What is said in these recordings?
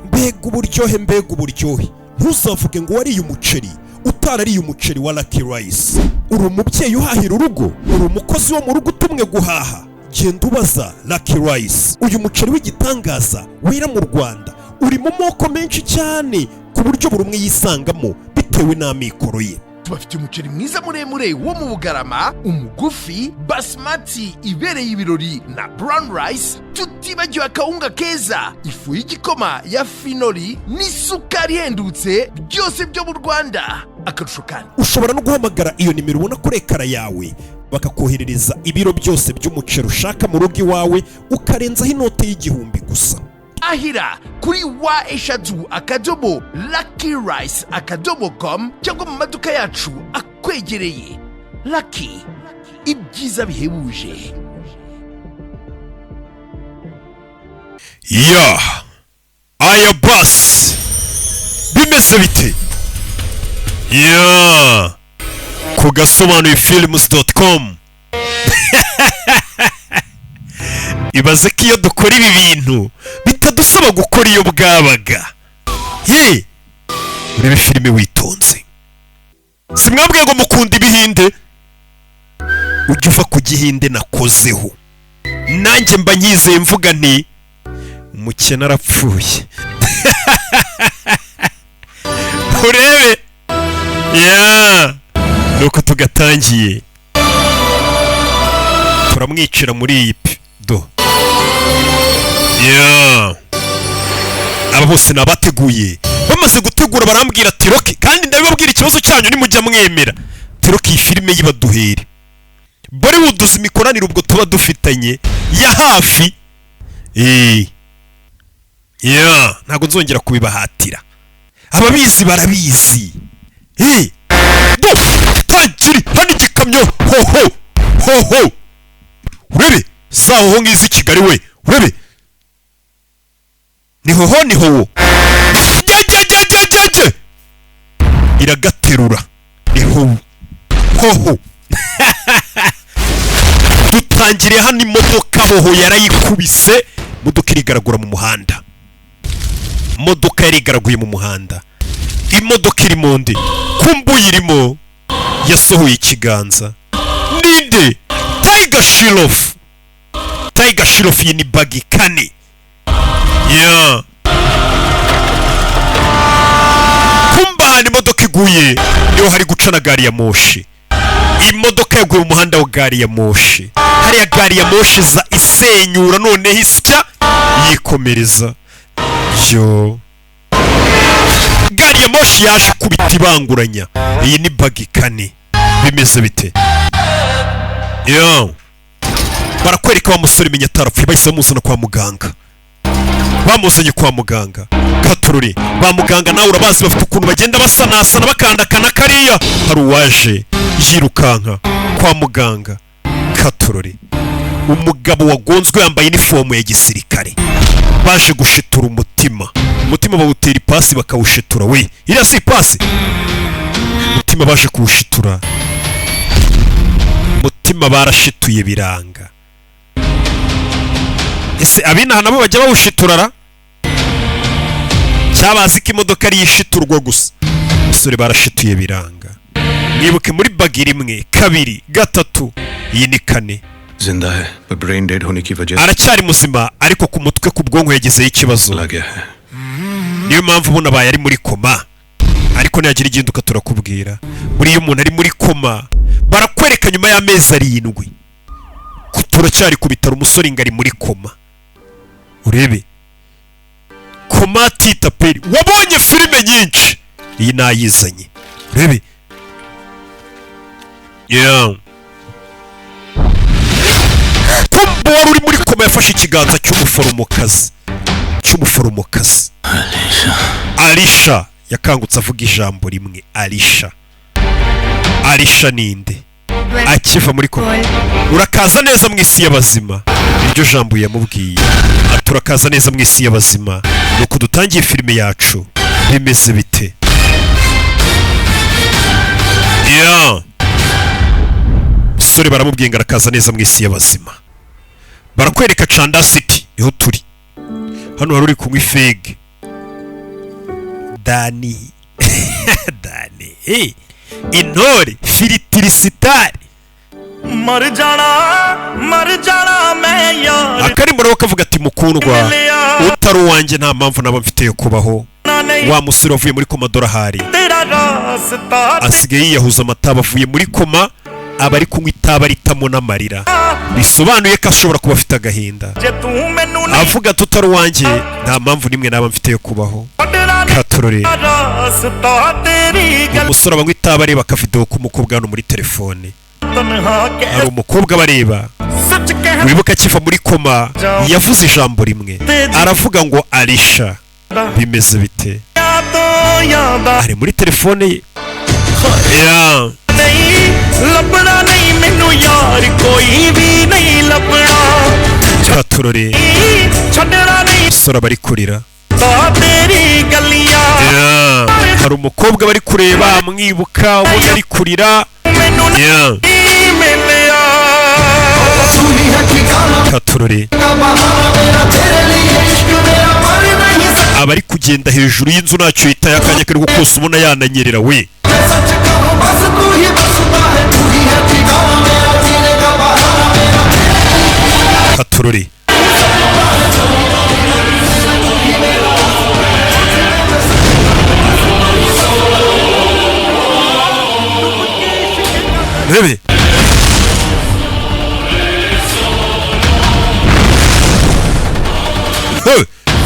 mbega uburyohe ntuzavuge ngo wariye umuceri utarariye umuceri wa Lucky Rice. Uri umubyeyi uhahira urugo, uri umukozi wo mu rugo utumwe guhaha, genda ubaza Lucky Rice. Uyu muceri w'igitangaza wera mu Rwanda uri mu moko menshi cyane ku buryo buri umwe yisangamo bitewe n'amikoro ye. Tubafite umuceri mwiza muremure wo mu Bugarama, umugufi, basmati ibereye ibirori na brown rice, tutibagiwe akawunga keza, ifu y'igikoma ya finoli n'isukari ihendutse, byose byo mu Rwanda. Akarusho kandi ushobora no guhamagara iyo nimero ubona kuri ekara yawe bakakoherereza ibiro byose by'umuceri ushaka mu rugo iwawe, ukarenzaho inote y'igihumbi gusa. Ahira kuri wa@luckyrice.com cyangwa mu maduka yacu akwegereye. Lucky, ibyiza bihebuje. Aya basi bimeze bite? Ku Agasobanuye films.com. Ibaze ko iyo dukora ibi bintu bitadusaba gukora iyo bwabaga. Urebe filime witonze. Simwambwiye ngo mukunda ibihinde? Ujya uva ku gihinde nakozeho, nanjye mba nyizeye mvuga nti umukene arapfuye. Urebe nuko tugatangiye turamwicira muri iyi do. Aba bose nabateguye, bamaze gutegura barambwira ati Rocky, kandi ndabibabwira ikibazo cyanyu nimujya mwemera Rocky iyi filime yibaduhere. Bollywood uzi imikoranire ubwo tuba dufitanye ya hafi. Ntabwo nzongera kubibahatira, ababizi barabizi. Tagiri hano igikamyo hoho. Urebe zaho ngizi Kigali we, urebe ni hoho iragaterura ni hoho. Dutangiriye hano imodoka hoho yarayikubise, imodoka irigaragura mu muhanda. Imodoka yarigaraguye mu muhanda, imodoka iri mu ndi kumbuye irimo yasohoye ikiganza. Ninde? Tiger Shirof iyi ni BAAGHI kane. Kumbahana imodoka iguye niho hari guca na gari ya moshi. Imodoka yaguye mu muhanda wa gari ya moshi, hariya gari ya moshi za isenyura noneho isya yikomereza. Gari ya moshi yaje kubita ibanguranya. Iyi ni BAAGHI kane. Bimeze bite? Barakwereka wa musore menya atarapfuye, bahise bamuzana kwa muganga. Bamuzanye kwa muganga katururi. Ba muganga nawe urabazi bafite ukuntu bagenda basanasana bakandakana kariya. Hari uwaje yirukanka kwa muganga katururi, umugabo wagonzwe yambaye inifomu ya gisirikare. Baje gushitura umutima bawutera ipasi bakawushitura. We iriya si ipasi, umutima baje kuwushitura. Umutima barashituye biranga. Ese abinaha nabo bajya bawushiturara? Cyabazi ko imodoka ari yishiturwa gusa. Musore barashituye biranga. Mwibuke muri BAAGHI rimwe, kabiri, gatatu, iyi ni kane. जिंदा है पर brain dead होने की वजह aracyari muzima ariko ku mutwe ku bwonko yagizeho ikibazo. Niyo mpamvu ubona baye ari muri koma, ariko nagira iginduka turakubwira. Buriya umuntu ari muri koma barakwereka nyuma y'amezi 7 turacyari ku bitaro, umusore ngari muri koma. Urebe koma titaperi. Wabonye filime nyinshi, iyi nayizanye. Urebe kumbo wari uri muri koma yafashe ikiganza cy'umuforomokazi. Alisha yakangutse avuga ijambo rimwe. Alisha ninde? Akiva muri koma, urakaza neza mu isi y'abazima. Iryo jambo yamubwiye, turakaza neza mu isi y'abazima. Nuko dutangiye filime yacu. Bimeze bite? Sore baramubwiye ngo arakaza neza mu isi y'abazima. Barakwereka Chanda City niho turi. hano hari uri kunywa ifege Dani Dani intore filitirisitari marjana meya akarimbo nawe kavuga ati mukundwa utari uwanjye nta mpamvu naba mfite yo kubaho wa musore wavuye muri koma dorahari asigaye yiyahuza amataba avuye muri koma aba ari kunywa itaba ritamo n'amarira bisobanuye ko ashobora kuba afite agahinda avuga ati utari uwanjye nta mpamvu nimwe naba mfite yo kubaho katorore umusore abanywa itaba areba akavidewo k'umukobwa hano muri telefone hari umukobwa bareba wibuka akiva muri koma yavuze ijambo rimwe aravuga ngo Alisha bimeze bite ari muri telefone ye katurore sora bari kurira hari umukobwa bari kureba mwibuka ubona ari kurira katurore abari kugenda hejuru y'inzu ntacyo yitaye akanya kari kose ubona yananyerera we katurore bebe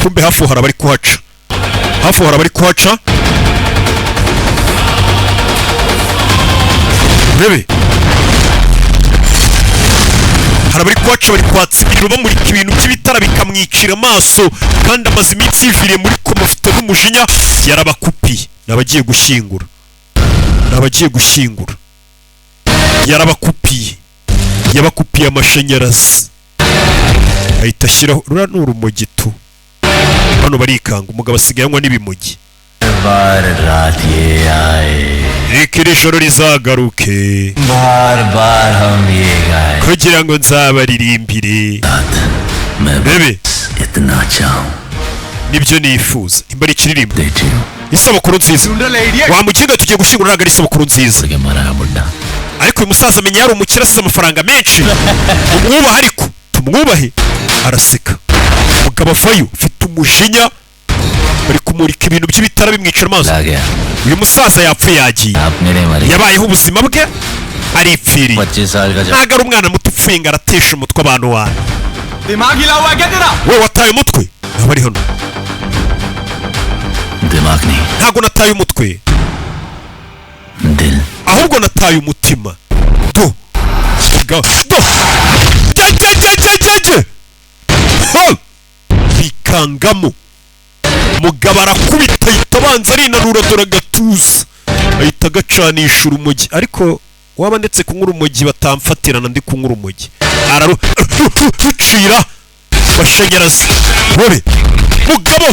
kumbe hafi hari abari kuhaca hari abari kuhaca bari kwatsa ibintu bamurika ibintu by'ibitara bikamwicira amaso kandi amaze iminsi yiviriye muri koma afite n'umujinya yarabakupiye nabagiye gushyingura yabakupiye amashanyarazi ahita ashyiraho rura n'urumogi tu hano barikanga umugabo asigaye anywa n'ibimogi reka iri joro rizagaruke kugira ngo nzabaririmbire bebe nibyo nifuza nimba ari ikiririmbo isabukuru nziza wamukinga tugiye gushyingura ntabwo ari isabukuru nziza ariko uyu musaza amenya yari umukire asize amafaranga menshi umwubahe ariko tumwubahe araseka umugabo avayo ufite umujinya bari kumurika ibintu by'ibitara bimwicira amaso uyu musaza yapfuye yagiye yabayeho ubuzima bwe aripfiriye ntabwo ari umwana muto upfuye ngo aratesha umutwe abantu wawe wowe wataye umutwe ntabwo ari hano ntabwo nataye umutwe ahubwo nataye umutima bikangamo mugabo arakubita ahita abanza arinanura dore agatuza ahita agacanisha urumogi ariko waba ndetse kunywa urumogi batamfatirana ndi kunywa urumogi ararucira bashanyarazi wowe mugabo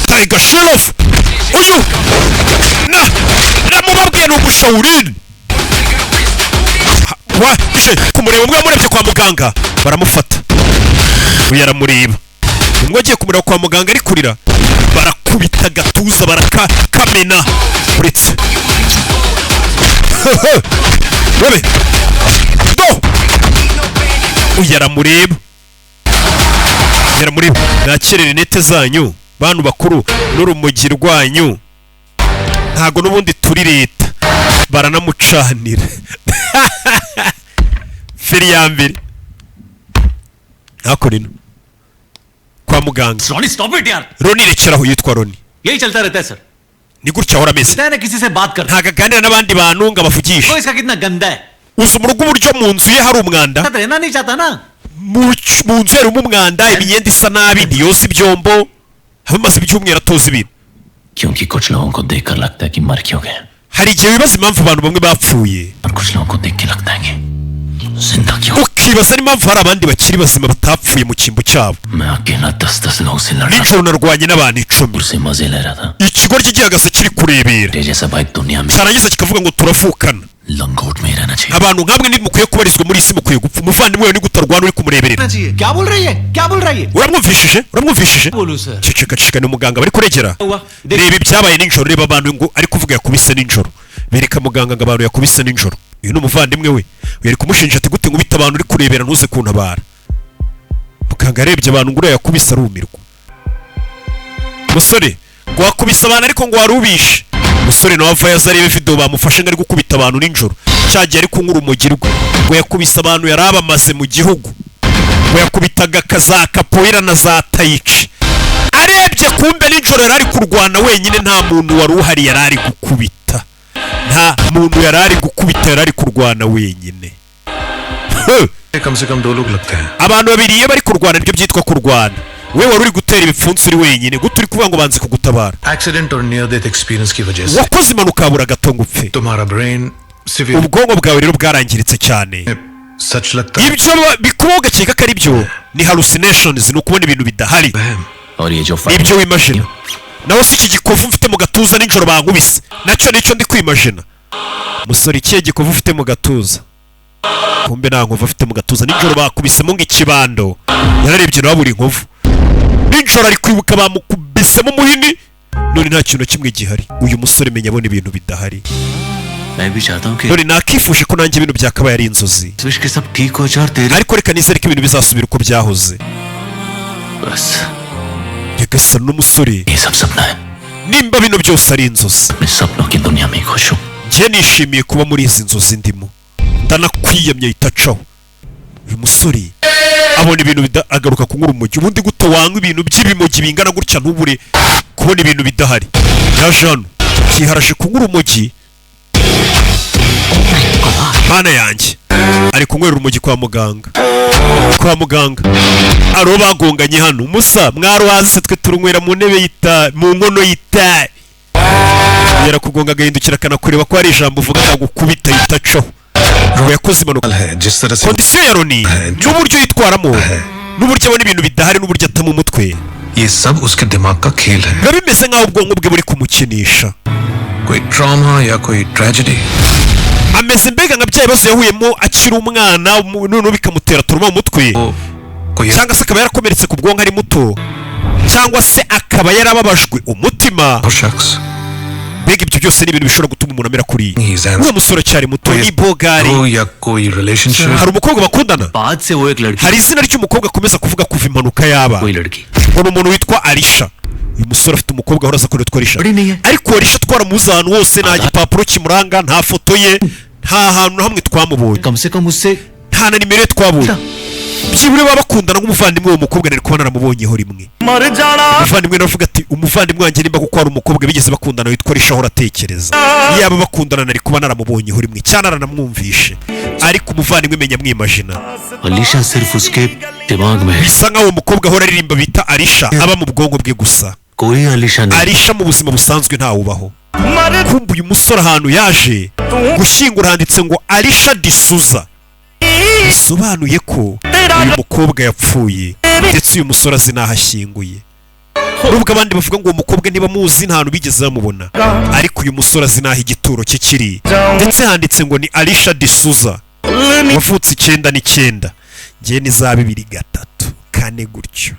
taiga sherof uyu namubabwiye ni umushawurini waje kumureba umwe yamurebye kwa muganga baramufata uyu aramureba umwe agiye kumureba kwa muganga ari kurira barakubita agatuza barakamena uretse wowe do uyu aramureba nakirere nete zanyu bantu bakuru n'urumogi rwanyu ntago n'ubundi turi leta baranamucanira feri ya mbere ntako rino kwa muganga Roni rekeraho yitwa Roni ni gutya ahora ameze ntago aganira n'abandi bantu ngo abavugishe uzi mu rugo uburyo mu nzu ye hari umwanda mu nzu harimo umwanda imyenda isa nabi ntiyoza ibyombo hamaze ibyumweru atoza ibintu hari igihe wibaza impamvu abantu bamwe bapfuye ukibaza n'impamvu hari abandi bakiri bazima batapfuye mu cyimbo cyabo. Nijoro narwanye n'abantu 10. Ikigo ry'igihagaze kiri kurebera cyarangiza kikavuga ngo turavukana. Abantu nkamwe ntimukwiye kubarizwa muri isi, mukwiye gupfa. Umuvandimwe we ni gutarwana uri kumureberera. Uramwumvishije? Ceceka ni umuganga bari kuregera. Reba ibyabaye nijoro, reba abantu ngo ari kuvuga yakubise nijoro. Bereka muganga ngo abantu yakubise nijoro. Uyu ni umuvandimwe we. Yari kumushinja ati gute ngubita abantu uri kurebera ntuze kuntabara. Muganga arebye abantu ngo yakubise arumirwa. Musore ngo wakubise abantu ariko ngo warubishe. Musore nawe ava yazarebe video bamufashe ngari gukubita abantu nijoro. Cyagiye ari kunkura umugirwa. Ngo yakubise abantu yarabamaze mu gihugu. Ngo yakubitaga kaza kapoira na za tayici. Arebye kumbe nijoro yarari kurwana wenyine, nta muntu wari uhari yarari gukubita. Nta muntu yarari gukubita, yarari kurwana wenyine. कम से कम 2 लोग लगते हैं. Abantu babiri iyo bari kurwana nibyo byitwa kurwana. We wari uri gutera ibipfunsi uri wenyine, gutu uri kuvuga ngo banze kugutabara. Accident और near death experience की वजह से wakoze impanuka abura gato ngo upfe. तुम्हारा brain severe. Ubwonko bwawe rero bwarangiritse cyane. सच लगता है. Ibyo bikubaho gakeka ko ari byo ni hallucinations, ni ukubona ibintu bidahari. Ibyo wimagine. Nawe si iki gikovu mfite mu gatuza nijoro bankubise. Nacyo nicyo ndi kwimagine. Musore ikihe gikovu ufite mu gatuza? Kumbe nta nkovu afite mu gatuza. Nijoro bakubisemo ng'ikibando. Yararebye nawe buri nkovu. Nijoro ari kwibuka bamukubisemo umuhini. None nta kintu kimwe gihari. Uyu musore menya abona ibintu bidahari. None nakifuje ko nanjye ibintu byakabaye ari inzozi. Ariko reka nizere ko ibintu bizasubira uko byahoze. Yagasana n'umusore. Nimba bino byose ari inzozi. Njye nishimiye kuba muri izi nzozi ndimo. Ndanakwiyamye itacaho. Uyu musore abona ibintu agaruka kunkura umujyi. Ubundi gute wanywa ibintu by'ibimogi bingana gutya ntubure kubona ibintu bidahari. Yaje hano kiharaje kunkura umujyi. Mana yanjye ari kunywera urumogi kwa muganga. Aro bagonganye hano. Musa mwarwaze twe turunywera mu ntebe mu nkono y'itabi. Yara kugonga agahindukira kana kureba ko ari ijambo uvuga gukubita itacaho. Yakoze impanuka. Kondisiyo ya Roni n'uburyo yitwaramo n'uburyo abona ibintu bidahari n'uburyo atama umutwe. ये सब उसके दिमाग का खेल है. Biba bimeze nk'aho ubwonko bwe buri kumukinisha. कोई ट्रॉमा या कोई tragedy. Ameze mbega nka bya bibazo yahuyemo akiri umwana none bikamutera turuma mu mutwe. Cyangwa se akaba yarakomeretse ku bwonko ari muto. Cyangwa se akaba yarababajwe umutima. Mbega ibyo byose ni ibintu bishobora gutuma umuntu amera kuri. Uwo musore cyari muto ni bogari. Hari umukobwa bakundana. Hari izina ry'umukobwa akomeza kuvuga kuva impanuka yaba. Ngo umuntu witwa Alisha. Uyu musore afite umukobwa ahoraza ko yitwa Alisha. Ariko Alisha twaramuzi ahantu hose, nta gipapuro kimuranga, nta foto ye, nta hantu hamwe twamubonye. Nta na nimero ye twabonye. Byibure baba bakundana nk'umuvandimwe w'uwo mukobwa nari kuba naramubonyeho rimwe. Umuvandimwe navuga ati umuvandimwe wanjye nimba kuko ari umukobwa bigeze bakundana witwa Alisha ahora atekereza. Yaba bakundana nari kuba naramubonyeho rimwe cyane aranamwumvishe. Ariko umuvandimwe menya mwimagina. Alisha सिर्फ उसके दिमाग में है. Bisa nkaho umukobwa ahora aririmba bita Alisha aba mu bwonko bwe gusa. कोई Alisha नहीं. Alisha mu buzima busanzwe nta ubaho. Kumbe uyu musore ahantu yaje gushyingura handitse ngo Alisha D'Souza. Bisobanuye ko uyu mukobwa yapfuye ndetse uyu musore azi n'aho ashyinguye. Nubwo abandi bavuga ngo uwo mukobwa niba muzi nta hantu bigeze bamubona, ariko uyu musore azi n'aho igituro cye kiri. Ndetse handitse ngo ni Alisha D'Souza wavutse 9 njye ni za 2 4 gutyo.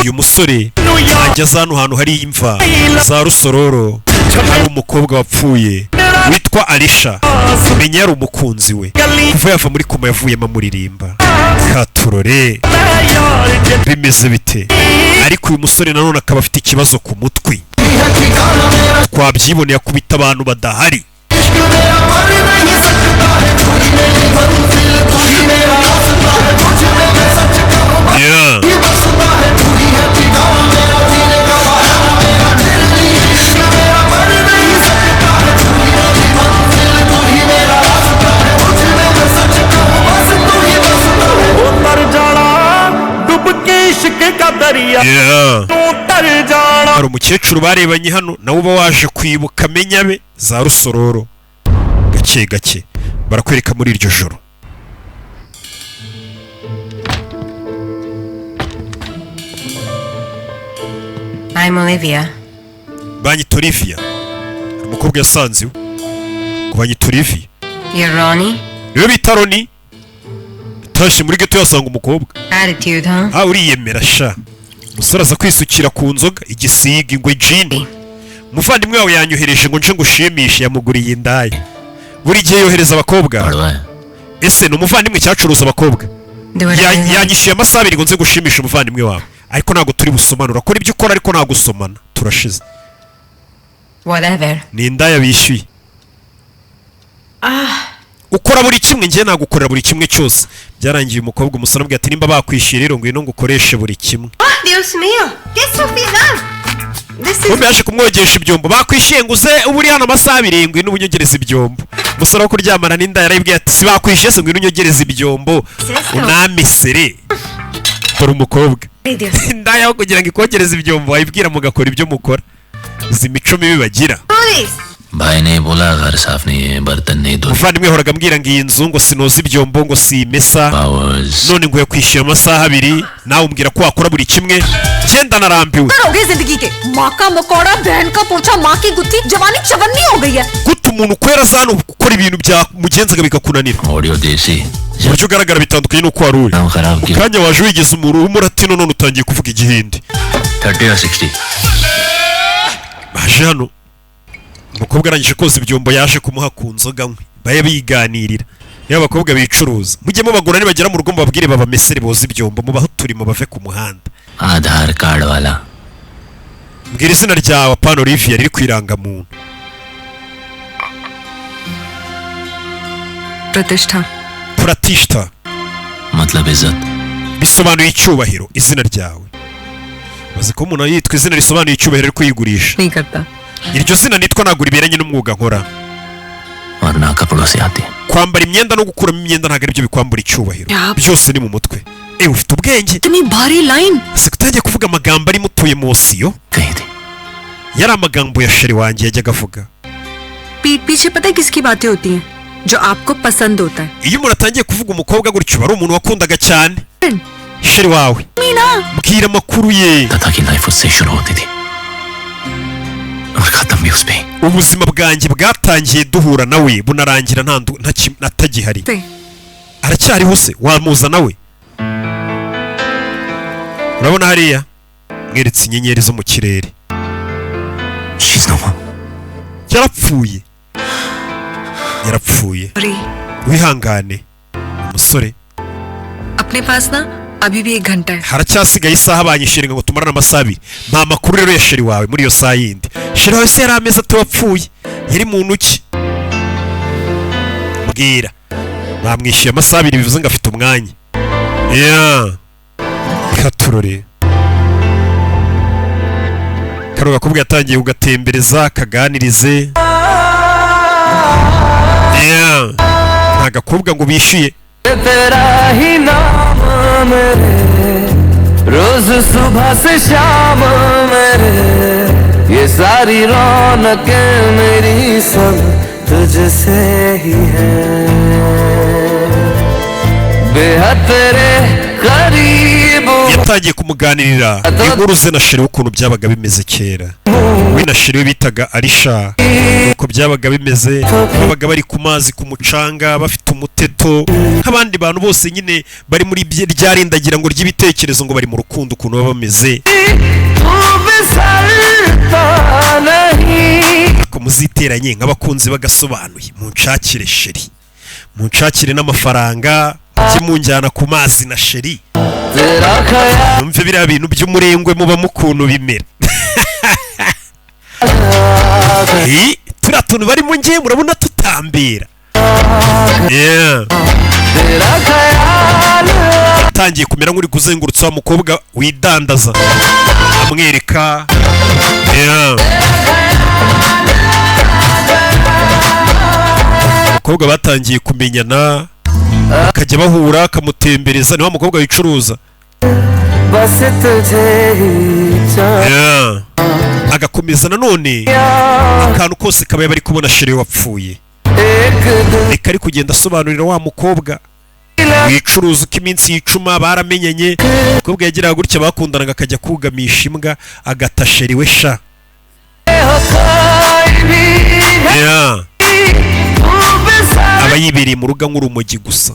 Uyu musore ageze hano hantu hari imva za Rusororo, hari umukobwa wapfuye witwa Alisha. Menya yari umukunzi we kuva yava muri koma yavuyemo amuririmba. Katurore bimeze bite? Ariko uyu musore nanone akaba afite ikibazo ku mutwe. Twabyiboneye akubita abantu badahari. Yeah. Hari umukecuru barebanye hano nawe uba waje kwibuka menya be za Rusororo gake gake barakwereka muri iryo joro. I'm Olivia. Banyita Olivia. Umukobwa yasanze ngo banyita Olivia. You're Ronnie? Niwe bita Ronnie. Tashi muri geto yasanga umukobwa. Attitude, huh? Uriyemera sha. Umusore aza kwisukira ku nzoga, igisiga, ingwe, jini. Umuvandimwe wawe yanyohereje ngo nje ngushimishe, yamuguriye indaya. Buri gihe yohereza abakobwa. Ese ni umuvandimwe cyacuruza abakobwa. Yanyishyuye amasaha 2 ngo nze gushimisha umuvandimwe wawe. Ariko ntago turi busomanura. Akora ibyo ukora ariko ntago usomana. Turashize. Whatever. Ni indaya bishyuye. Ukora buri kimwe, ngiye nagukorera buri kimwe cyose. Byarangiye umukobwa umusore ambwiye ati nimba bakwishyira rero ngwino ngukoreshe buri kimwe. Dios mío. ¿Qué es su final? Kumbe yaje kumwogesha ibyombo. Bakwishyuye nguze uburi hano amasaha 2 ngwino ubunyogereza ibyombo. Umusore wo kuryamana n'inda yarabwiye ati si bakwishyuye se ngwino unyogereza ibyombo. Unamisere. Dore umukobwa. Inda yaho kugira ngo ikogereze ibyombo wayibwira mugakora ibyo mukora. Izi mico mibi bagira. भाई ने बोला घर साफ नहीं है बर्तन नहीं धो Muvandimwe horaga ambwira ngo iyi nzu ngo sinoza ibyombo ngo simesa none ngo yakwishyura amasaha 2 nawe umbwira ko wakora buri kimwe genda narambiwe करोगे जिंदगी के माँ का मकोड़ा बहन का पोछा माँ की गुत्थी जवानी चवन्नी हो गई है guta umuntu kwera zano gukora ibintu bya mugenzaga bikakunanira audio देसी buryo ugaragara bitandukanye nuko wari uri नाम खराब किया kanya waje wigeze umuratino none utangiye kuvuga igihinde 30 or 60 baje hano umukobwa arangije koza ibyombo yaje kumuha ku nzoga nkwe baye biganirira niba abakobwa bicuruza mujyemo bagura ni bagera mu rugo mbabwire babamesere boza ibyombo mubaho turimo bave ku muhanda आधार कार्ड वाला mbwira izina ryawe apana Olivia riri kwiranga muntu Pratishta मतलब इज्जत bisobanuye icyubahiro izina ryawe baze ko umuntu yitwa izina risobanuye icyubahiro ariko yigurisha नहीं करता iryo zina nitwa nagura ibiranye n'umwuga nkora और ना कपड़ों से आती kwambara imyenda no gukuramo imyenda ntago aribyo bikwambura icyubahiro byose ni mu mutwe ufite ubwenge इतनी भारी line sikutangiye kuvuga amagambo ari mutuye mosiyo कही थी yari amagambo ya sheri wanjye yajyaga avuga पीठ पीछे पता है किसकी बातें होती हैं जो आपको पसंद होता है iyo umuntu atangiye kuvuga umukobwa gutyo ari umuntu wakundaga cyane sheri wawe Meena mbwira amakuru ye तथा की लाइफ उससे शुरू होती थी और खत्म भी उस पे ubuzima bwanjye bwatangiye duhura nawe bunarangira ntatagihari aracyariho se wamuza nawe urabona hariya mweretse inyenyeri zo mu kirere yarapfuye wihangane umusore अपने पास ना अभी भी 1 घंटा है haracyasigaye isaha banyishyira ngo tumarane amasaha 2 nta makuru rero ya sheri wawe muri iyo saa yindi sheri wawe se yari ameze atapfuye yari mu ntoki mbwira bamwishyuye amasaha 2 bivuze ngo afite umwanya katurore karoga kubwa yatangiye ugatembereza kaganirize nta gakobwa ngo bishyuye तेरा ही नाम मेरे रोज सुबह से शाम मेरे ये सारी रौनकें मेरी सब तुझसे ही है बेहद तेरे करीब yatangiye kumuganirira inkuru ze na sheri ukuntu byabaga bimeze kera we na sheri bitaga Alisha uko byabaga bimeze babaga bari ku mazi ku mucanga bafite umuteto nk'abandi bantu bose nyine bari muri ryarindagira ngo ry'ibitekerezo ngo bari mu rukundo ukuntu baba bameze ko muziteranye nk'abakunzi bagasobanuye munshakire sheri munshakire n'amafaranga kimunjyana ku mazi na sheri numve biriya bintu by'umurengwe muba mukuntu bimera turiya tuntu bari mu ngiye murabona tutambera atangiye kumera nk'uri kuzengurutsa wa mukobwa widandaza amwereka abakobwa batangiye kumenyana bakajya bahura akamutembereza ni wa mukobwa wicuruza agakomeza nanone akantu kose kabaye bari kubona sheri wapfuye reka ari kugenda asobanurira wa mukobwa wicuruza uko iminsi yicuma baramenyanye. umukobwa yagiraga gutya bakundanaga akajya kugamisha imbwa agatasheriwe sha. aba yibereye mu rugo nk'urumogi gusa.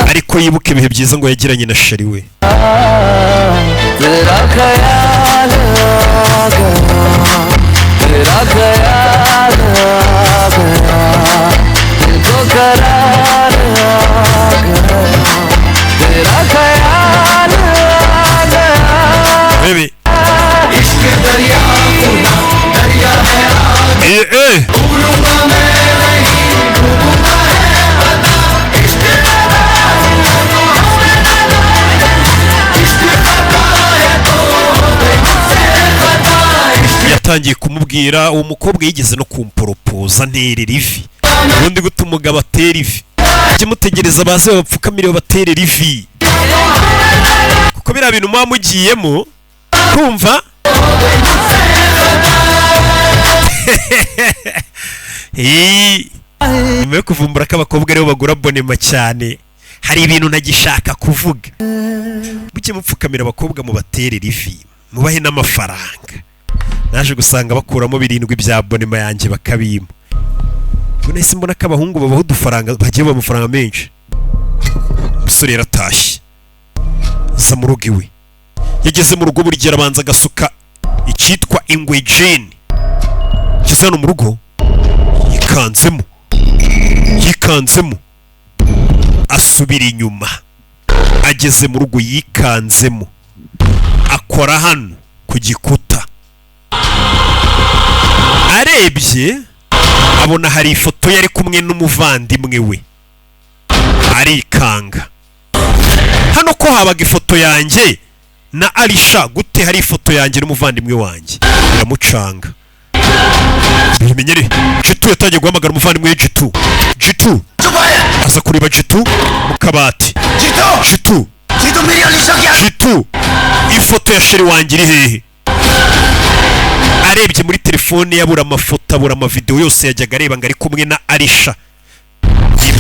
ariko yibuka ibihe byiza ngo yagiranye na sheri we. Baby. yatangiye kumubwira uwo mukobwa yigeze no kumporopoza nterera ivi. ubundi gute umugabo atera ivi? ujye mutegereza baze babapfukamire babaterera ivi, kuko biriya bintu muba mugiyemo kumva. nyuma yo kuvumbura ko abakobwa aribo bagura bonema cyane, hari ibintu ntagishaka kuvuga. mujye mupfukamira abakobwa mubaterera ivi, mubahe n'amafaranga. naje gusanga bakuramo 7 bya bonema yanjye bakabima. nahise mbona ko abahungu babaho udufaranga, bagiye baba amafaranga menshi. umusore yaratashye aza mu rugo iwe. yageze mu rugo burya arabanza agasuka icyitwa ingwe jeni. ageze hano mu rugo yikanzemo asubira inyuma. ageze mu rugo yikanzemo akora hano ku gikuta. arebye abona hari ifoto yari kumwe n'umuvandimwe we, arikanga. hano ko habaga ifoto yanjye na Alisha, gute hari ifoto yanjye n'umuvandimwe wanjye? biramucanga. bimenyere Jitu yatangiye guhamagara umuvandimwe we Jitu aza kureba Jitu mu kabati. Jitu ifoto ya sheri wanjye iri hehe? arebye muri telefone yabura amafoto abura amavideo yose yajyaga areba ngo ari kumwe na Alisha.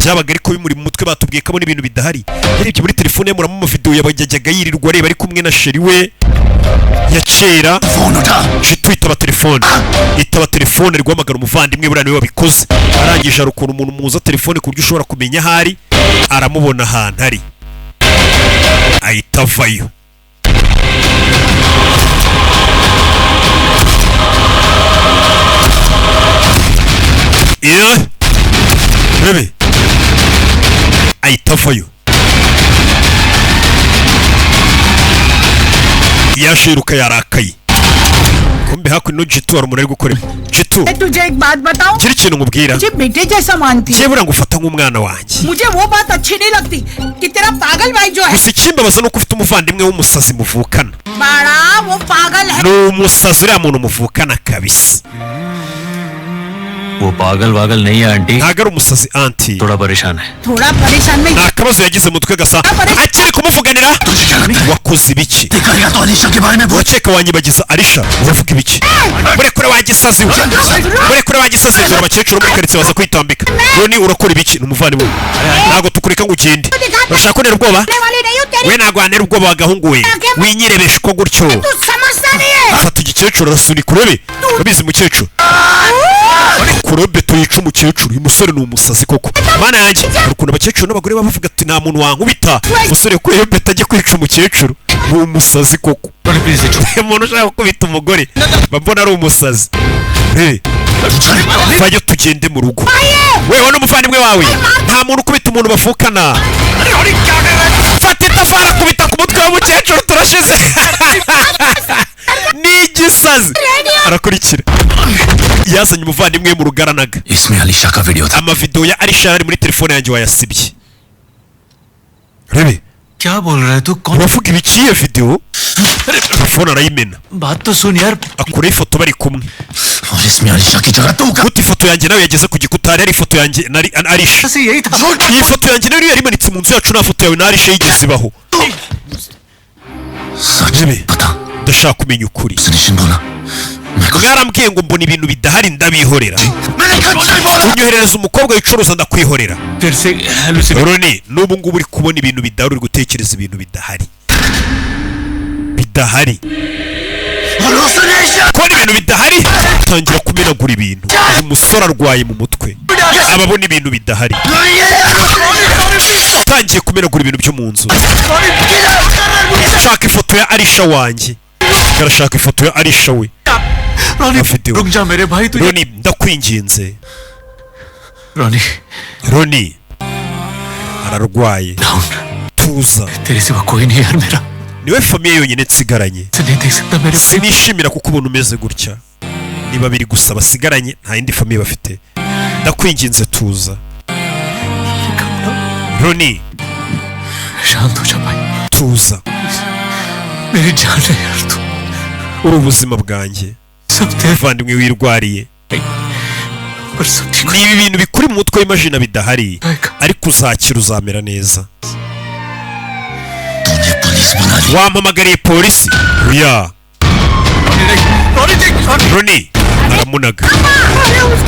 byabaga ariko bimuri mu mutwe, batubwiye ko abona ibintu bidahari. yarebye muri telefone yamuramo amavideo yabajyaga yirirwa areba ari kumwe na sheri we ya kera. Jitu itaba telefone ari guhamagara umuvandimwe, buriya niwe wabikoze. arangije ari ukuntu umuntu muza telefone ku buryo ushobora kumenya ahari, aramubona ahantu ari, ahita avayo. Bebe ahita avayo. yashiruka yarakaye. kumbe hakuno Jitu ari umuntu ari gukora. Jitu तुझे एक बात बताऊं? gira ikintu nkubwira. मुझे बेटे जैसा मानती है। cyebura ngufata nk'umwana wanjye. मुझे वो बात अच्छी नहीं लगती कि तेरा पागल भाई जो है। gusa ikimbabaza nuko ufite umuvandimwe w'umusazi muvukana. बड़ा वो पागल है। ni umusazi uriya muntu muvukana kabisa. वो पागल नहीं है aunty, ntago ari umusazi anti. थोड़ा परेशान है। थोड़ा परेशान में nta kabazo yagize mutwe gasa akiri kumuvuganira. wakoze ibiki? wakeka wanyibagiza Alisha? uravuga ibiki? murekure wagisazi we, murekure wagisazi. dore abakecuru muri karitsiye baza kwitambika. none urakora ibiki? ni umuvandimwe we. ntago tukureka ngo ugende. urashaka kunera ubwoba? we ntago wanera ubwoba wagahungu we, winyirebesha uko gutyo. afata igikecuru arasunika. urebe urabizi mukecuru kurobe tuyica umukecuru. uyu musore ni umusazi koko. mana yanjye, hari ukuntu abakecuru n'abagore bavuga ati nta muntu wankubita. umusore kuyeyo beta ajya kwica umukecuru, ni umusazi koko. umuntu ushaka gukubita umugore babona ari umusazi. vajya tugende mu rugo. wewe n'umuvandimwe wawe nta muntu ukubita umuntu bavukana. fata itafari akubita ku mutwe w'umukecuru. turashize. ni igisazi. arakurikira. yazanye umuvandimwe mu rugaranaga. इसमें अलीशा का वीडियो था। amavideo ya Alisha ari muri telefone yanjye wayasibye. rebe क्या बोल रहा है तू? कौन? uravuga ibiki? iyo video telefone arayimena. बात तो सुन यार। akora ifoto bari kumwe. और इसमें अलीशा की जगह तू gute ifoto yanjye nawe yageze ku gikuta? hari ifoto yanjye na Alisha. से यही था। iyi foto yanjye nawe yari imanitse mu nzu yacu. nta foto yawe na Alisha yigeze ibaho. सच में पता ndashaka kumenya ukuri. सुनिशन बोला mwarambwiye ngo mbona ibintu bidahari ndabihorera unyoherereza umukobwa wicuruza ndakwihorera Roni n'ubu ngubu uri kubona ibintu bidahari uri gutekereza ibintu bidahari kubona ibintu bidahari utangira kumenagura ibintu uyu musore arwaye mu mutwe ababona ibintu bidahari utangiye kumenagura ibintu byo mu nzu shaka ifoto ya Arisha wanjye garashaka ifoto ya Arisha we Roni ndakwinginze Roni ararwaye tuza niwe famiye yonyine nsigaranye sinishimira kuko ubona umeze gutya ni babiri gusa basigaranye nta yindi famiye bafite ndakwinginze tuza Roni tuza uri ubuzima bwanjye muvandimwe wirwariye ni ibi bintu bikuri mu mutwe w'imajina bidahari ariko uzakira uzamera neza wampamagariye polisi oya Roni aramunaga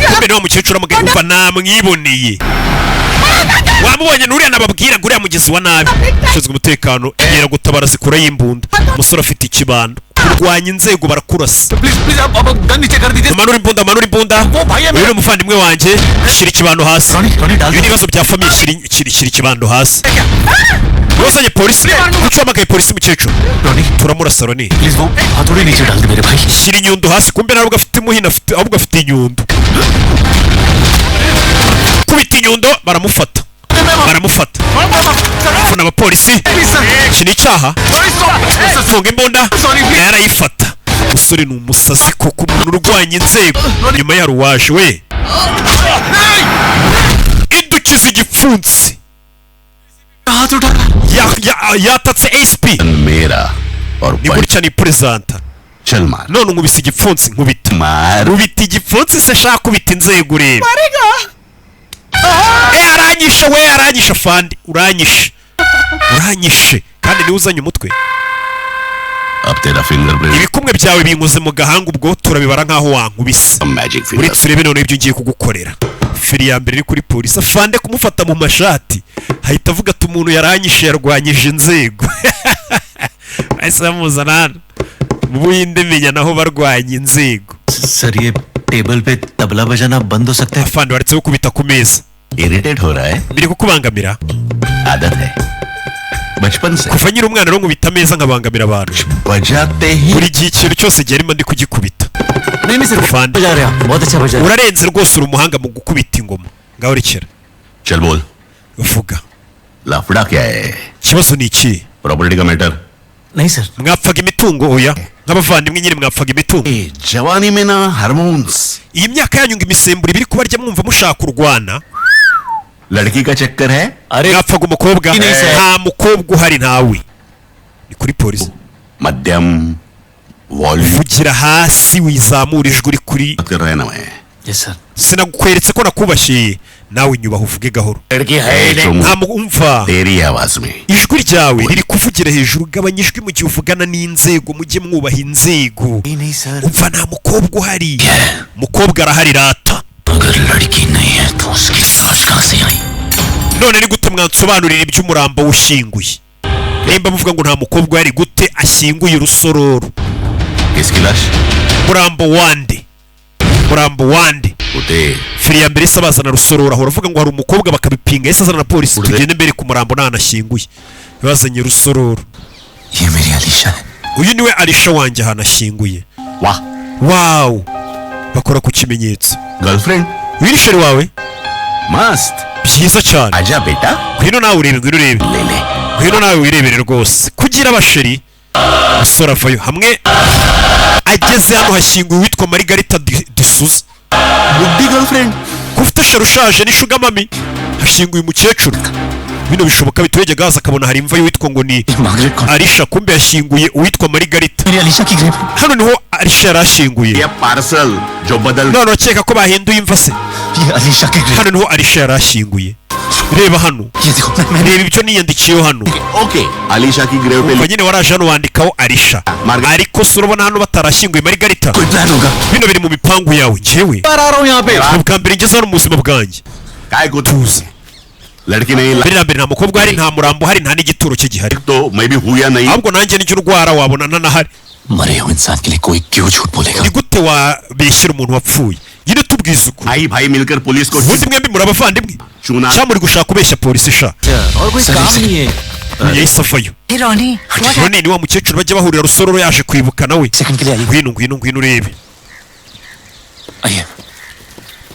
kumbe niwa mukecuru amagari umva namwiboneye wamubonye n'uriya nababwira ngo uriya mugezi wa nabi ushinzwe umutekano yera gutabara zikura y'imbunda umusore afite ikibando kurwanya inzego barakurasa manura imbunda uyu ni umuvandimwe wanjye shyira ikibando hasi ibi ni ibibazo bya famiye shyira ikibando hasi wazanye polisi kuki wamagaye polisi mukecuru turamurasa Roni shyira inyundo hasi kumbe ntabwo afite umuhini ahubwo afite inyundo kubita inyundo baramufata mfuna abapolisi iki ni icyaha funga imbunda yarayifata umusore ni umusazi koko umuntu urwanya inzego nyuma ya ruwaje we idukiza igipfunsi yatatse ASP ni gutya ni presenta none nkubise igipfunsi nkubita igipfunsi se shaka kubita inzego ureba aranyishe fandi uranyishe kandi niwe uzanye umutwe ibikumwe byawe binkoze mu gahanga ubwo turabibara nkaho wankubise uretse urebe none ibyo ngiye kugukorera feri ya mbere iri kuri polisi afande kumufata mu mashati hahita avuga ati umuntu yaranyishe yarwanyije inzego ahise bamuzana hano mu Buhinde menya naho barwanya inzego table पे तबला बजाना बंद हो सकता है afande waretse gukubita ku meza irritate हो रहा है biri kukubangamira आदत है बचपन से kuva nyiri umwana rongo bita meza nkabangamira abantu बजाते ही buri gihe ikintu cyose gerimo ndi kugikubita नहीं सर बजा रहे हैं बहुत अच्छा बजा रहे हैं urarenze rwose uri umuhanga mu gukubita ingoma ngaho rekera चल बोल uvuga लफड़ा क्या है ikibazo ni iki प्रॉपर्टी का मैटर नहीं sir mwapfaga imitungo oya nk'abavandimwe nyine mwapfaga imitungo जवानी में ना hormones iyi myaka yanyu ngo imisemburo ibiri kubarya mwumva mushaka kurwana लड़की का चक्कर है mwapfaga umukobwa nta mukobwa uhari ntawe ni kuri polisi मध्यम volume vugira hasi wizamura ijwi uri kuri कर रहे ना मैं yes sir sinagukweretse ko nakubashye nawe nyubaha uvuge gahoro लड़की है nta mwumva तेरी आवाज में ijwi ryawe riri kuvugira hejuru gabanya ijwi mu gihe uvugana n'inzego mujye mwubaha inzego नहीं sir umva nta mukobwa uhari mukobwa arahari rata अगर लड़की नहीं है तो उसकी लाश कहां से आई none ni gute mwansobanurira iby'umurambo ushyinguye nimba muvuga ngo nta mukobwa yari gute ashyinguye urusororo किसकी लाश murambo wande उठे feri ya mbere isa bazana rusororo aho uravuga ngo hari umukobwa bakabipinga yese azana na polisi tugende mbere ku murambo ntanashyinguye bazanye rusororo ये मेरी अलीशा है uyu niwe Arisha wanjye ahantu ashyinguye वाह wow bakora ku kimenyetso girlfriend uyu ni sheri wawe मस्त byiza cyane आजा बेटा ngwino nawe urebe ले ले ngwino nawe wirebere rwose kugira abasheri umusore avayo hamwe ageze hano hashyinguye uwitwa Margarita D'Souza बुड्ढी girlfriend ko ufite sheri ushaje ni shuga mami hashyinguye umukecuru bino bishoboka bitwege gaza akabona hari imva y'uwitwa ngo ni Arisha kumbe yashyinguye uwitwa Margarita मेरी अलीशा की grave hano niho Arisha yarashyinguye ये parcel जो बदल none bakeka ko bahinduye imva se ये अलीशा की grave hano niho Arisha yarashyinguye reba hano reba ibyo niyandikiyeho hano okay Alisha की ग्रेव पे nyine waraje hano wandikaho Alisha ariko se urabona hano batarashyinguye Margarita bino biri mu mipangu yawe njyewe ubwa mbere ngeze hano mu buzima bwanjye काय को तुझे लड़की नहीं biriya mbere nta mukobwa hari nta murambo hari nta n'igituro cye gihari तो मैं भी हुआ नहीं ahubwo nanjye n'icyo urwara wabona nanahari मरे हुए इंसान के लिए कोई क्यों झूठ बोलेगा ni gute wabeshyira umuntu wapfuye nyine tubwize ukuri भाई भाई मिलकर पुलिस को ubundi mwembi muri abavandimwe cyangwa muri gushaka kubeshya polisi sha और कोई काम नहीं है yahise avayo Ronnie, none ni wa mukecuru bajya bahurira Rusororo yaje kwibuka nawe ngwino urebe आइए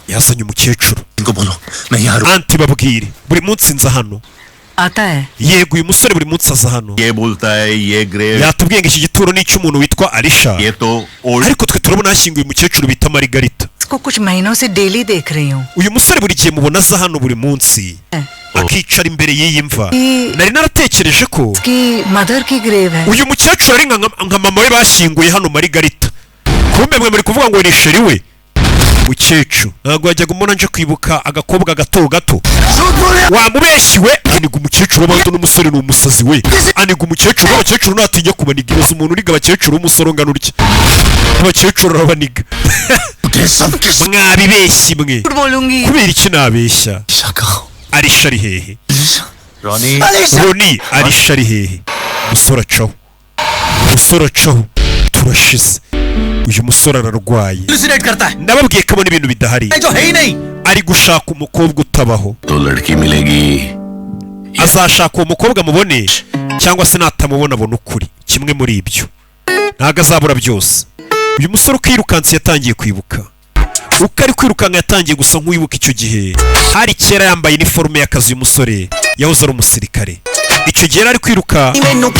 yazanye umukecuru इनको बोलो मैं यहाँ रुक anti babwire buri munsi nza hano आता है yego uyu musore buri munsi aza hano ये बोलता है ये grave yatubwiye ngo iki gituro ni icy'umuntu witwa Alisha ये तो old ariko twe turabona hashyinguye umukecuru bita Margarita इसको कुछ महीनों से डेली देख रही हूँ uyu musore buri gihe mubona aza hano buri munsi akicara imbere y'iyi mva nari naratekereje ko कि मदर की ग्रेव है uyu mukecuru ari nka mama we bashyinguye hano Margarita kumbe mwe muri kuvuga ngo ni sheri we mukecuru ntabwo wajyaga umuntu nje kwibuka agakobwa gato gato wamubeshyiwe aniga umukecuru w'abandi n'umusore ni umusazi we aniga umukecuru w'abakecuru ntatinya kubaniga ibibazo umuntu uniga abakecuru w'umusore ungana utya abakecuru arabaniga mwabibeshyi mwe kubera iki nabeshya Alisha ari hehe Ronnie Alisha ari hehe umusore acaho turashize uyu musore ararwaye ndababwiye ko abona ibintu bidahari ari gushaka umukobwa utabaho तो लड़की मिलेगी azashaka uwo mukobwa mubone cyangwa se natamubona abona ukuri kimwe muri ibyo ntabwo azabura byose uyu musore uko yirukanse yatangiye kwibuka uko ari kwirukanka yatangiye gusa nk'uwibuka icyo gihe hari kera yambaye iniforume y'akazi uyu musore yahoze ari umusirikare icyo gihe yari ari kwiruka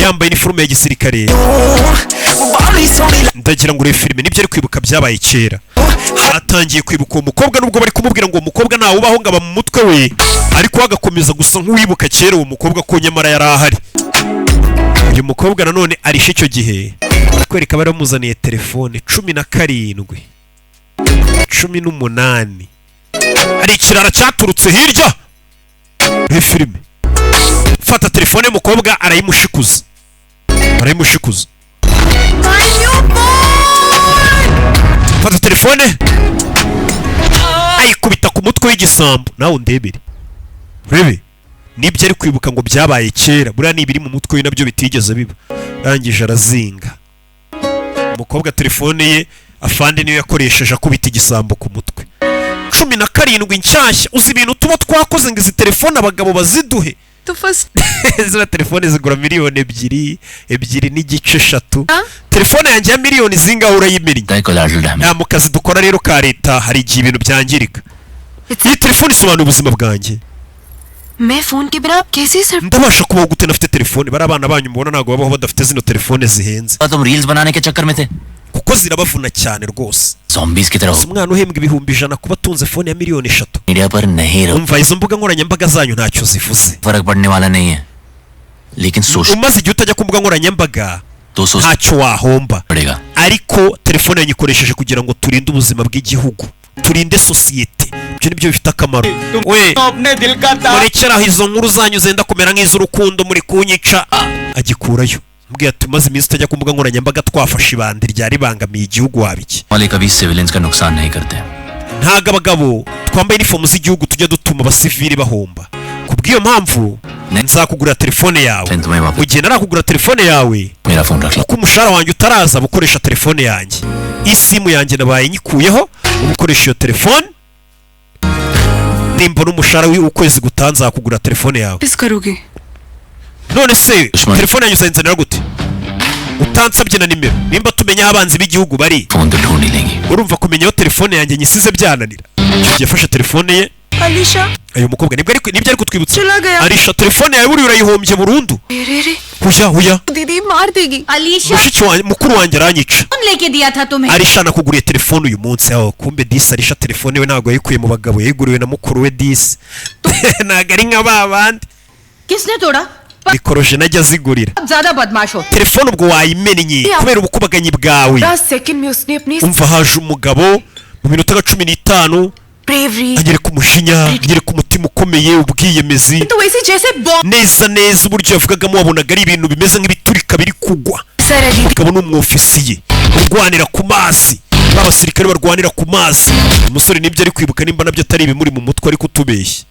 yambaye iniforume ya gisirikare ndagira ngo urebe filime nibyo ari kwibuka byabaye kera atangiye kwibuka uwo mukobwa nubwo bari kumubwira ngo uwo mukobwa ntawe ubaho ngo aba mu mutwe we ariko agakomeza gusa nk'uwibuka kera uwo mukobwa ko nyamara yari ahari uyu mukobwa nanone Alisha icyo gihe kwereka bari bamuzaniye telefone 17 18 hari ikirara cyaturutse hirya muri filime fata telefone y'umukobwa arayimushikuza fata telefone ayikubita ku mutwe w'igisambo nawe undebere urebe nibyo ari kwibuka ngo byabaye kera buriya nibiri mu mutwe we nabyo bitigeze biba rangije arazinga umukobwa telefone ye afande niyo yakoresheje akubita igisambo ku mutwe 17 nshyashya uzi ibintu tuba twakoze ngo izi telefone abagabo baziduhe ziriya telefone zigura miliyoni ebyiri n'igice 3 telefone yanjye ya miliyoni zingahe urayimenya nta mu kazi dukora rero ka leta hari igihe ibintu byangirika iyi telefone isobanura ubuzima bwanjye ndabasha kubaho gute nafite telefone bari abana banyu mubona ntabwo babaho badafite zino telefone zihenze kuko zirabavuna cyane rwose umwana uhembwa ibihumbi 100 kuba atunze fone ya miliyoni 3 umva izo mbuga nkoranyambaga zanyu ntacyo zivuze umaze igihe utajya ku mbuga nkoranyambaga ntacyo wahomba ariko telefone yanyikoresheje kugira ngo turinde ubuzima bw'igihugu turinde sosiyete ibyo nibyo bifite akamaro we murekeraho izo nkuru zanyu zenda kumera nk'iz'urukundo muri kunyica agikurayo mbwiye ati maze iminsi utajya ku mbuga nkoranyambaga twafashe ibandi ryari bangamiye igihugu wabiki ntago abagabo twambaye inifomu z'igihugu tujya dutuma abasivili bahomba kubw'iyo mpamvu nzakugura telefone yawe mu gihe narakugura telefone yawe kuko umushahara wanjye utaraza bukoresha telefone yanjye isimu yanjye nabaye nyikuyeho ubukoresha iyo telefone nimbona umushahara w'ukwezi gutaha nzakugura telefone yawe none se telefone yanjye uzayinzanira gute utansabye na nimero nimba tumenya aho abanzi b'igihugu bari urumva kumenya aho telefone yanjye nyisize byananira yafashe telefone ye Alisha ayo mukobwa nibyo ari kutwibutsa Alisha telefone yawe uri urayihombye burundu huya दीदी मार देगी Alisha mushiki wanjye mukuru wanjye aranyica लेके दिया था तुम्हें Alisha nakuguriye telefone uyu munsi aho kumbe disi Alisha telefone we ntabwo yayikuye mu bagabo yayiguriwe na mukuru we disi ntabwo ari nka babandi किसने तोड़ा mikoroje najya zigurira ज्यादा बदमाश हो telefone ubwo wayimennye kubera ubukubaganyi bwawe 10 सेकंड में उसने अपनी umva haje umugabo mu minota 15 bravery. anyereka umujinya, anyereka umutima ukomeye, ubwiyemezi. तो वैसे जैसे neza neza uburyo yavugagamo wabonaga ari ibintu bimeze nk'ibiturika biri kugwa. Umugabo n'umwofisiye urwanira ku mazi, abasirikare barwanira ku mazi. Umusore nibyo ari kwibuka nimba nabyo atari ibimuri mu mutwe ariko utubeshye.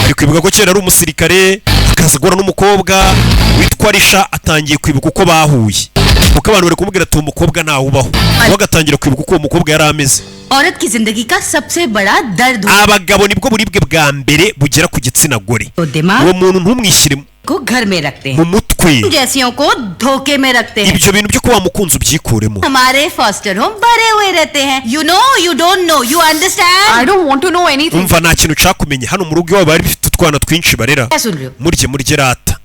Ari kwibuka ko kera ari umusirikare akaza guhura n'umukobwa witwa Risha, atangiye kwibuka uko bahuye. Kuko abantu bari kumubwira ati umukobwa ntawe ubaho, bagatangira kwibuka uko uwo mukobwa yari ameze. औरत की जिंदगी का सबसे बड़ा दर्द abagabo nibwo buribwe bwa mbere bugera ku gitsina gore. uwo muntu ntumwishyire को घर में रखते हैं mu mutwe, जैसियों को धोखे में रखते हैं ibyo bintu byo kuba wamukunze ubyikuremo. हमारे फॉस्टर होम भरे हुए रहते हैं you know you don't know you understand I don't want to know anything umva nta kintu cyakumenye hano mu rugo iwabo bari bifite utwana twinshi barera. murye rata.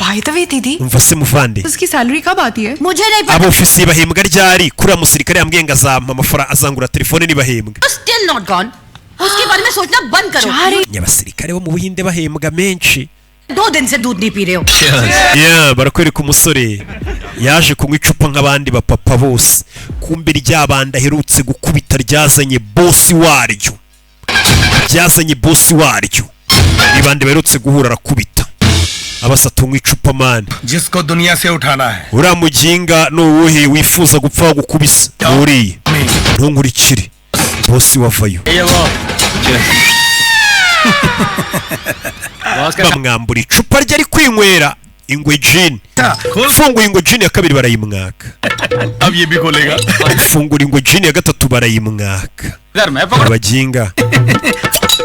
By the way, दीदी, umva se muvande, उसकी सैलरी कब आती है? मुझे नहीं पता abofisiye bahembwa ryari? kuriya musirikare yambwiye ngo azampa amafaranga, azangura telefone nibahembwa. still not gone उसके बारे में सोचना बंद करो abasirikare bo mu Buhinde bahembwa menshi. 2 दिन से दूध नहीं पी रहे हो yeah, barakwereka umusore yaje kunywa icupa nk'abandi bapapa bose, kumbe ryabanda aherutse gukubita ryazanye bosi waryo, ibande baherutse guhura arakubita abasatunywa icupa mani. जिसको दुनिया से उठाना है uriya mujinga n'uwuhe wifuza gupfa gukubisa uriye ntunkurikire bosi wavayo. bamwambura icupa rye ari kwinywera ingwe jini. funguye ingwe jini ya kabiri barayimwaka, fungura ingwe jini ya gatatu barayimwaka. abajinga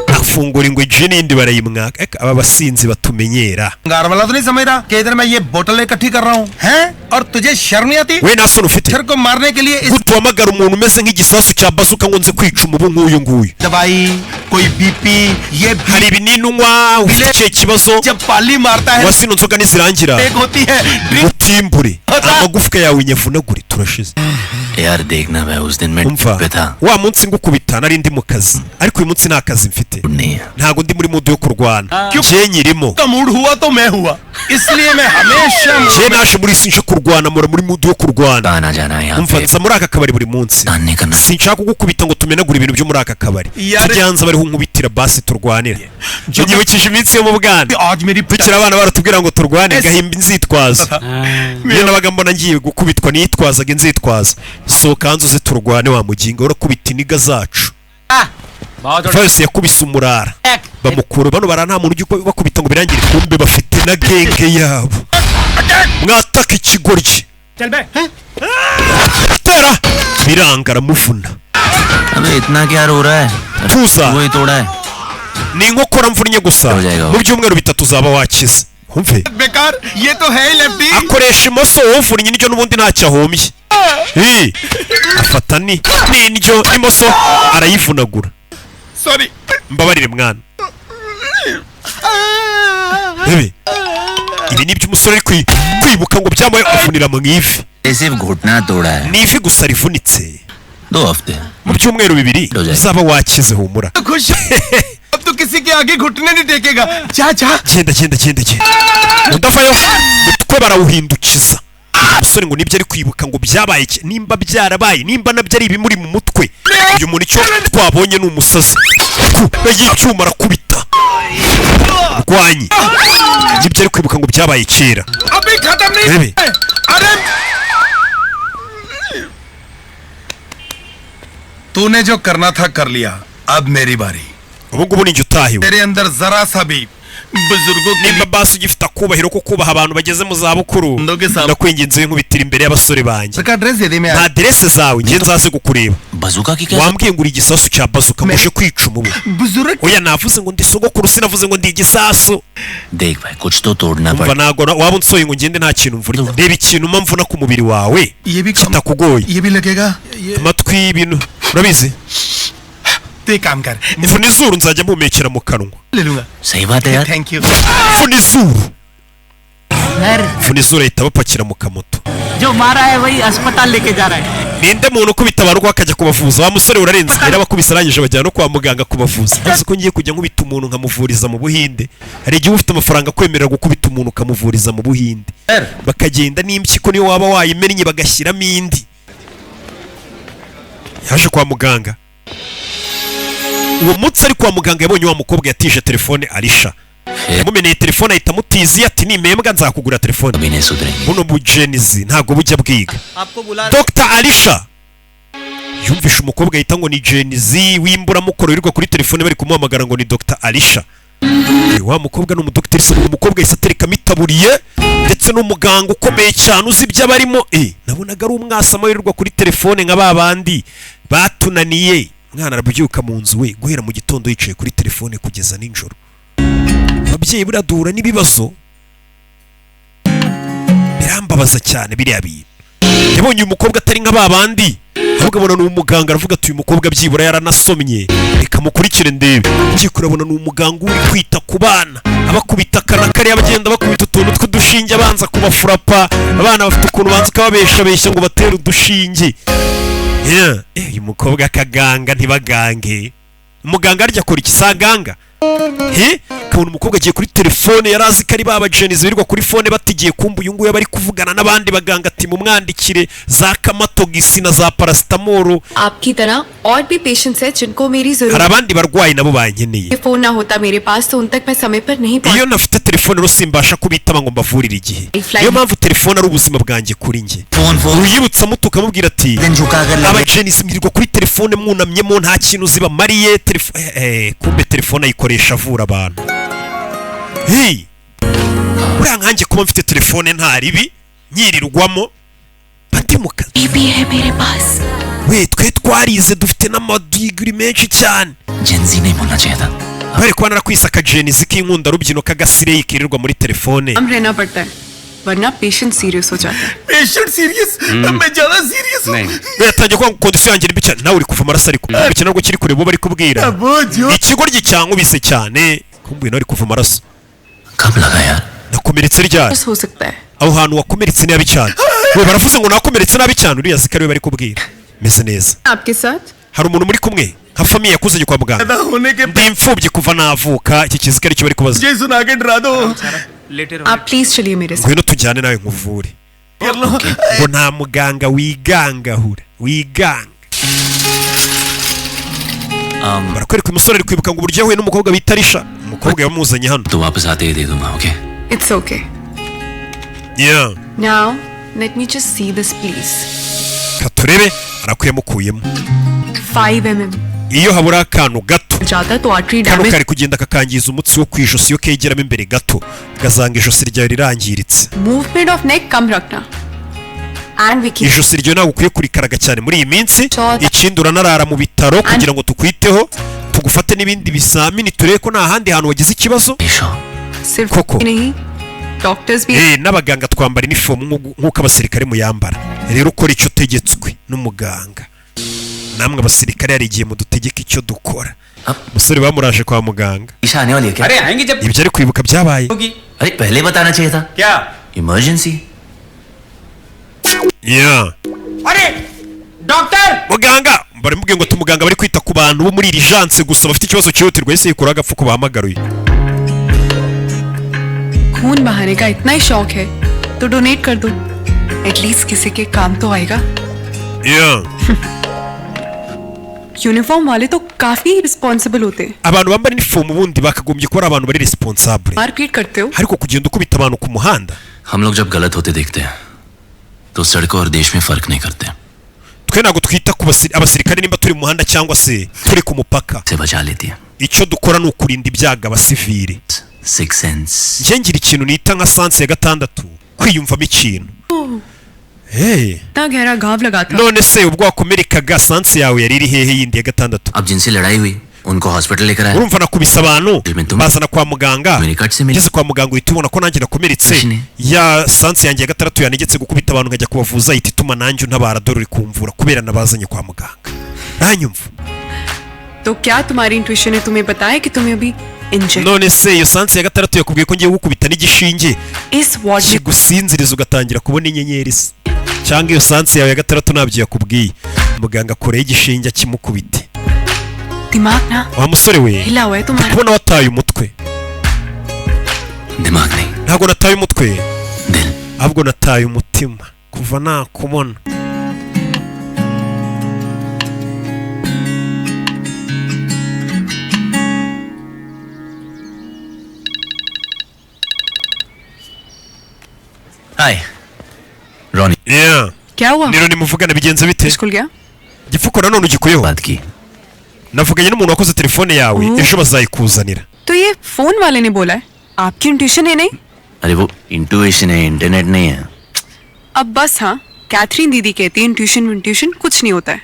afungura ingwe jini yindi barayimwaka. aba basinzi batumenyera. वाला तो नहीं समझ रहा कि इधर मैं ये बोतलें इकट्ठी कर रहा हूँ हैं और तुझे शर्म नहीं आती we nta soni ufite sir को मारने के लिए gutuhamagara umuntu umeze nk'igisasu cya bazuka ngo nze kwica umubu nk'uyu nguyu. दवाई कोई बीपी ये hari ibinini unywa ufite ikihe kibazo जब पाली मारता है wasino nzoga nizirangira एक होती है utimbure amagufwa yawe nyavunagure turashize. यार देखना मैं उस दिन मैं पे था wa munsi ngukubita nari ndi mu kazi, ariko uyu munsi nta kazi mfite, ntago ndi muri mudu yo kurwana. je nyirimo का मूड हुआ तो मैं हुआ इसलिए मैं हमेशा je naje muri sinje kurwana mura muri mudu yo kurwana. आना जाना यहाँ umva nza muri aka kabari buri munsi, sinshaka kugukubita ngo tumenagure ibintu byo muri aka kabari. tujyanza bariho nkubitira basi turwanira. nyibukije iminsi yo mu bwana tukiri abana baratubwira ngo turwane gahimba inzitwazo. niyo nabaga mbona ngiye gukubitwa nitwazaga inzitwazo. sohoka hanze uze turwane wa muginga urakubita iniga zacu. Fayose yakubise umurara bamukura bano bara nta muntu ujya bakubita ngo birangire, kumbe bafite na genge yabo. mwataka ikigoryi tera biranga aramuvuna. अबे इतना क्या रो रहा है? tuza वही तोड़ा है ni inkokora mvunnye gusa mu byumweru bitatu uzaba wakize. humve बेकार ये तो है lefty akoresha imoso uvunnye n'iryo n'ubundi ntacyo ahombye. afata n'indyo imoso arayivunagura. Sorry mbabarire mwana. ibi ni iby'umusore ari kwibuka ngo byamuye kuvunira mu ivi. सिर्फ घुटना तोड़ा है ni ivi gusa rivunitse. 2 हफ्ते mu byumweru bibiri uzaba wakize humura. खुश अब तो किसी के आगे घुटने नहीं टेकेगा जा जा genda udavayo umutwe barawuhindukiza. umusore ngo nibyo ari kwibuka ngo byabaye nimba byarabaye nimba nabyo ari ibimuri mu mutwe. uyu muntu icyo twabonye ni umusazi y'icyuma arakubita rwanyi. nibyo ari kwibuka ngo byabaye kera. तूने जो करना था कर लिया अब मेरी बारी. ubu ngubu ni njye utahiwe. तेरे अंदर जरा सा भी बुजुर्गों की nimba basi ugifite akubahiro ko kubaha abantu bageze mu za bukuru ndakwinginze nkubitira imbere y'abasore banjye. nta aderese zawe njye nzaze kukureba. wambwiye ngo uri igisasu cya bazuka muje kwica umubu. oya navuze ngo ndi sogokuru sinavuze ngo ndi igisasu. umva ntago waba unsoye ngo ngende nta kintu mvura. reba ikintu mva mvuna ku mubiri wawe kitakugoye. amatwi y'ibintu urabizi. mvuna izuru nzajya mpumekera mu kanwa. mvuna izuru ahita bapakira mu kamoto. ninde muntu ukubita abantu akajya kubavuza? wa musore urarenze. rero abakubise arangije bajyana no kwa muganga kubavuza. nzi ko ngiye kujya nkubita umuntu nkamuvuriza mu Buhinde. hari igihe ufite amafaranga kwemerera gukubita umuntu ukamuvuriza mu Buhinde, bakagenda n'impyiko niyo waba wayimennye bagashyiramo indi. yaje kwa muganga uwo munsi ari kwa muganga yabonye wa mukobwa yatije telefone Alisha yamumeneye telefone ahita amutizi ati nimembwa nzakugura telefone buno bujenizi ntago bujya bwiga Dr Alisha yumvisha umukobwa ahita ngo ni jenizi wimbura mukoro wirirwa kuri telefone bari kumuhamagara ngo ni Dr Alisha wa mukobwa n'umudokiteri se umukobwa yisatereka mitaburiye ndetse n'umuganga ukomeye cyane uzi ibyo abarimo nabonaga ari umwasama wirirwa kuri telefone nka babandi batunaniye mwana arabyuka mu nzu we guhera mu gitondo yicaye kuri telefone kugeza ninjoro ababyeyi buradura n'ibibazo birambabaza cyane biriya bintu yabonye uyu mukobwa atari nka babandi ahubwo abona ni umuganga aravuga ati uyu mukobwa byibura yaranasomye reka mukurikire ndebe ugiye kurabona ni umuganga uri kwita ku bana abakubita akana kariya bagenda bakubita utuntu tw'udushinge abanza kubafurapa abana bafite ukuntu banza ukababeshabeshya ngo batere udushinge uyu mukobwa akaganga ntibagange umuganga arya akora ikisaganga kabona umukobwa agiye kuri telefone yarazi ko ari babajenizi birirwa kuri fone batigiye kumva uyu nguyu bari kuvugana n'abandi baganga ati mumwandikire za kamatogisi na za paracetamol आपकी तरह और भी पेशेंट्स हैं जिनको मेरी hari जरूरत abandi barwayi nabo bankeneye है फोन ना होता मेरे पास तो उन तक मैं समय पर नहीं iyo nafite telefone rero simbasha kubitaba ngo mbavurire igihe niyo mpamvu telefone ari ubuzima bwanjye kuri njye uyibutsa muto ukamubwira ati abajenizi mwirirwa kuri telefone mwunamyemo nta kintu zibamariye kumbe telefone ayikoresha avura abantu buriya nkanjye kuba mfite telefone nta ribi nyirirwamo bati mu kazi we twe twarize dufite n'amadigiri menshi cyane bari kuba narakwisa akajenizi k'inkunda rubyino k'agasire kirirwa muri telefone रहना पड़ता है वरना patient serious हो जाता है patient serious मैं ज्यादा सीरियस हूं yatangiye kwa kondisiyo yanjye mbi cyane nawe uri kuva amaraso ariko bikina ngo kiri kure bo bari kubwira ikigo ry'icyankubise cyane kumbuye nawe uri kuva amaraso nakomeretse ryari हो सकता है aho hantu wakomeretse nabi cyane we baravuze ngo nakomeretse nabi cyane uriya zikari we bari kubwira meze neza आपके साथ hari umuntu muri kumwe nka famiye yakuzanye kwa muganga ndi imfubyi kuva navuka iki kizikari cyo bari kubaza आप प्लीज चलिए मेरे साथ ngwino tujyane nawe nkuvure ngo nta muganga wigangahura wiganga barakwereka umusore ari kwibuka ngo uburyo yahuye n'umukobwa bita Alisha umukobwa yamuzanye hano तो वापस आते ही दे दूंगा okay it's okay yeah now let me just see this please katurebe arakuyamukuyemo 5 mm iyo habura akantu gato ज्यादा तो artery kano damage kari kugenda kakangiza umutsi wo kwijosi iyo kegeramo imbere gato gazanga ijosi ryawe rirangiritse movement of neck कम रखना and विकी ijosi ryawe ntabwo ukwiye kurikaraga cyane muri iyi minsi ikindi uranarara mu bitaro kugira ngo tukwiteho tugufate n'ibindi bizamini turebe ko nta handi hantu wagize ikibazo सिर्फ Koko. नहीं डॉक्टर्स भी n'abaganga twambara inifomu nk'uko abasirikare muyambara rero ukora icyo utegetswe n'umuganga namwe abasirikare hari igihe mudutegeka icyo dukora umusore bamuraje kwa muganga Isha आने वाली है क्या अरे आएंगे जब ibyo ari kwibuka byabaye अरे पहले बताना चाहिए था क्या इमरजेंसी yeah अरे doctor muganga bari mubwiye ngo tumuganga bari kwita ku bantu bo muri irijanse gusa bafite ikibazo cyihutirwa ese yikora agapfuko bahamagaruye खून बहाने का इतना ही शौक है तो डोनेट कर दो एटलीस्ट किसी के काम तो आएगा yeah यूनिफॉर्म वाले तो काफी रिस्पॉन्सिबल होते हैं abantu bambara inifomu ubundi bakagombye kuba ari abantu bari responsable मारपीट करते हो ariko kugenda ukubita abantu ku muhanda हम लोग जब गलत होते देखते हैं तो सड़कों और देश में फर्क नहीं करते twe ntabwo twita ku abasirikare nimba turi mu muhanda cyangwa se turi ku mupaka से बचा लेती है icyo dukora ni ukurinda ibyago abasivili six sense njye ngira ikintu nita nka sanse ya gatandatu kwiyumvamo ikintu इतना गहरा घाव लगा था none se ubwo wakomerekaga sanse yawe yari iri hehe yindi ya gatandatu अब जिनसे लड़ाई हुई उनको हॉस्पिटल लेकर आया urumva nakubise abantu bazana kwa muganga मेरी कट से मिली ngeze kwa muganga uhita ubona ko nanjye nakomeretse ya sanse yanjye ya gatandatu yanegetse gukubita abantu nkajya kubavuza ihita ituma nanjye untabara dore uri kumvura kubera nabazanye kwa muganga nanyumva तो क्या तुम्हारी इंट्यूशन ने तुम्हें बताया कि तुम्हें अभी injury none se iyo sanse ya gatandatu yakubwiye ko ngiye gukubita n'igishinge इस वार्ड में kigusinziriza ugatangira kubona inyenyeri se cyangwa iyo sanse yawe ya gatandatu ntabyo yakubwiye muganga akoreye igishinge akimukubite दिमाग ना wa musore we हिला हुआ है तुम्हारा kubona wataye umutwe दिमाग नहीं ntabwo nataye umutwe दिल ahubwo nataye umutima kuva nakubona हाय रोनी Yeah. क्या हुआ? Niro nimuvugana bigenze bite? School गया? Gifuko nanone ugikuyeho. बात की Navuganye n'umuntu wakoze telefone yawe ejo bazayikuzanira. तो ये फोन वाले ने बोला है आपकी इंट्यूशन है नहीं? अरे वो इंट्यूशन है इंटरनेट नहीं है अब बस हाँ कैथरीन दीदी कहती है इंट्यूशन कुछ नहीं होता है.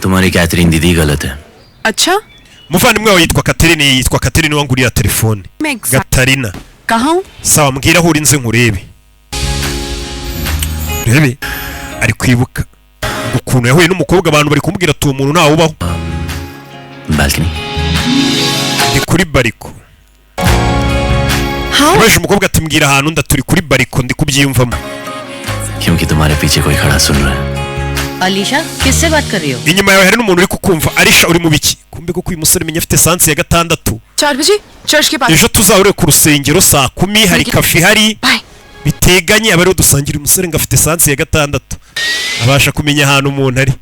तुम्हारी कैथरीन दीदी गलत है अच्छा Muvandimwe wawe yitwa Catherine wanguriya telefone. मैं exact Gatarina. कहाँ हूँ? Sawa mbwira aho uri nze nkurebe. Rebe ari kwibuka ukuntu yahuye n'umukobwa abantu bari kumubwira ati umuntu ntawe ubaho. Balcony Ndi kuri bariko. How? Baje umukobwa ati mbwira ahantu ndaturi kuri bariko ndi kubyiyumvamo. क्योंकि तुम्हारे पीछे कोई खड़ा सुन रहा है अलीशा किससे बात कर रही हो? Inyuma yawe hari n'umuntu uri kukumva. Alisha uri mu biki? Kumbe ko uyu musore menya afite sansi ya 6. 4 बजे चर्च के पास. Ejo tuzahure ku rusengero saa 10 hari kafe hari. Bye. Biteganye abari dusangira umusore ngo afite sansi ya 6. Abasha kumenya ahantu umuntu ari.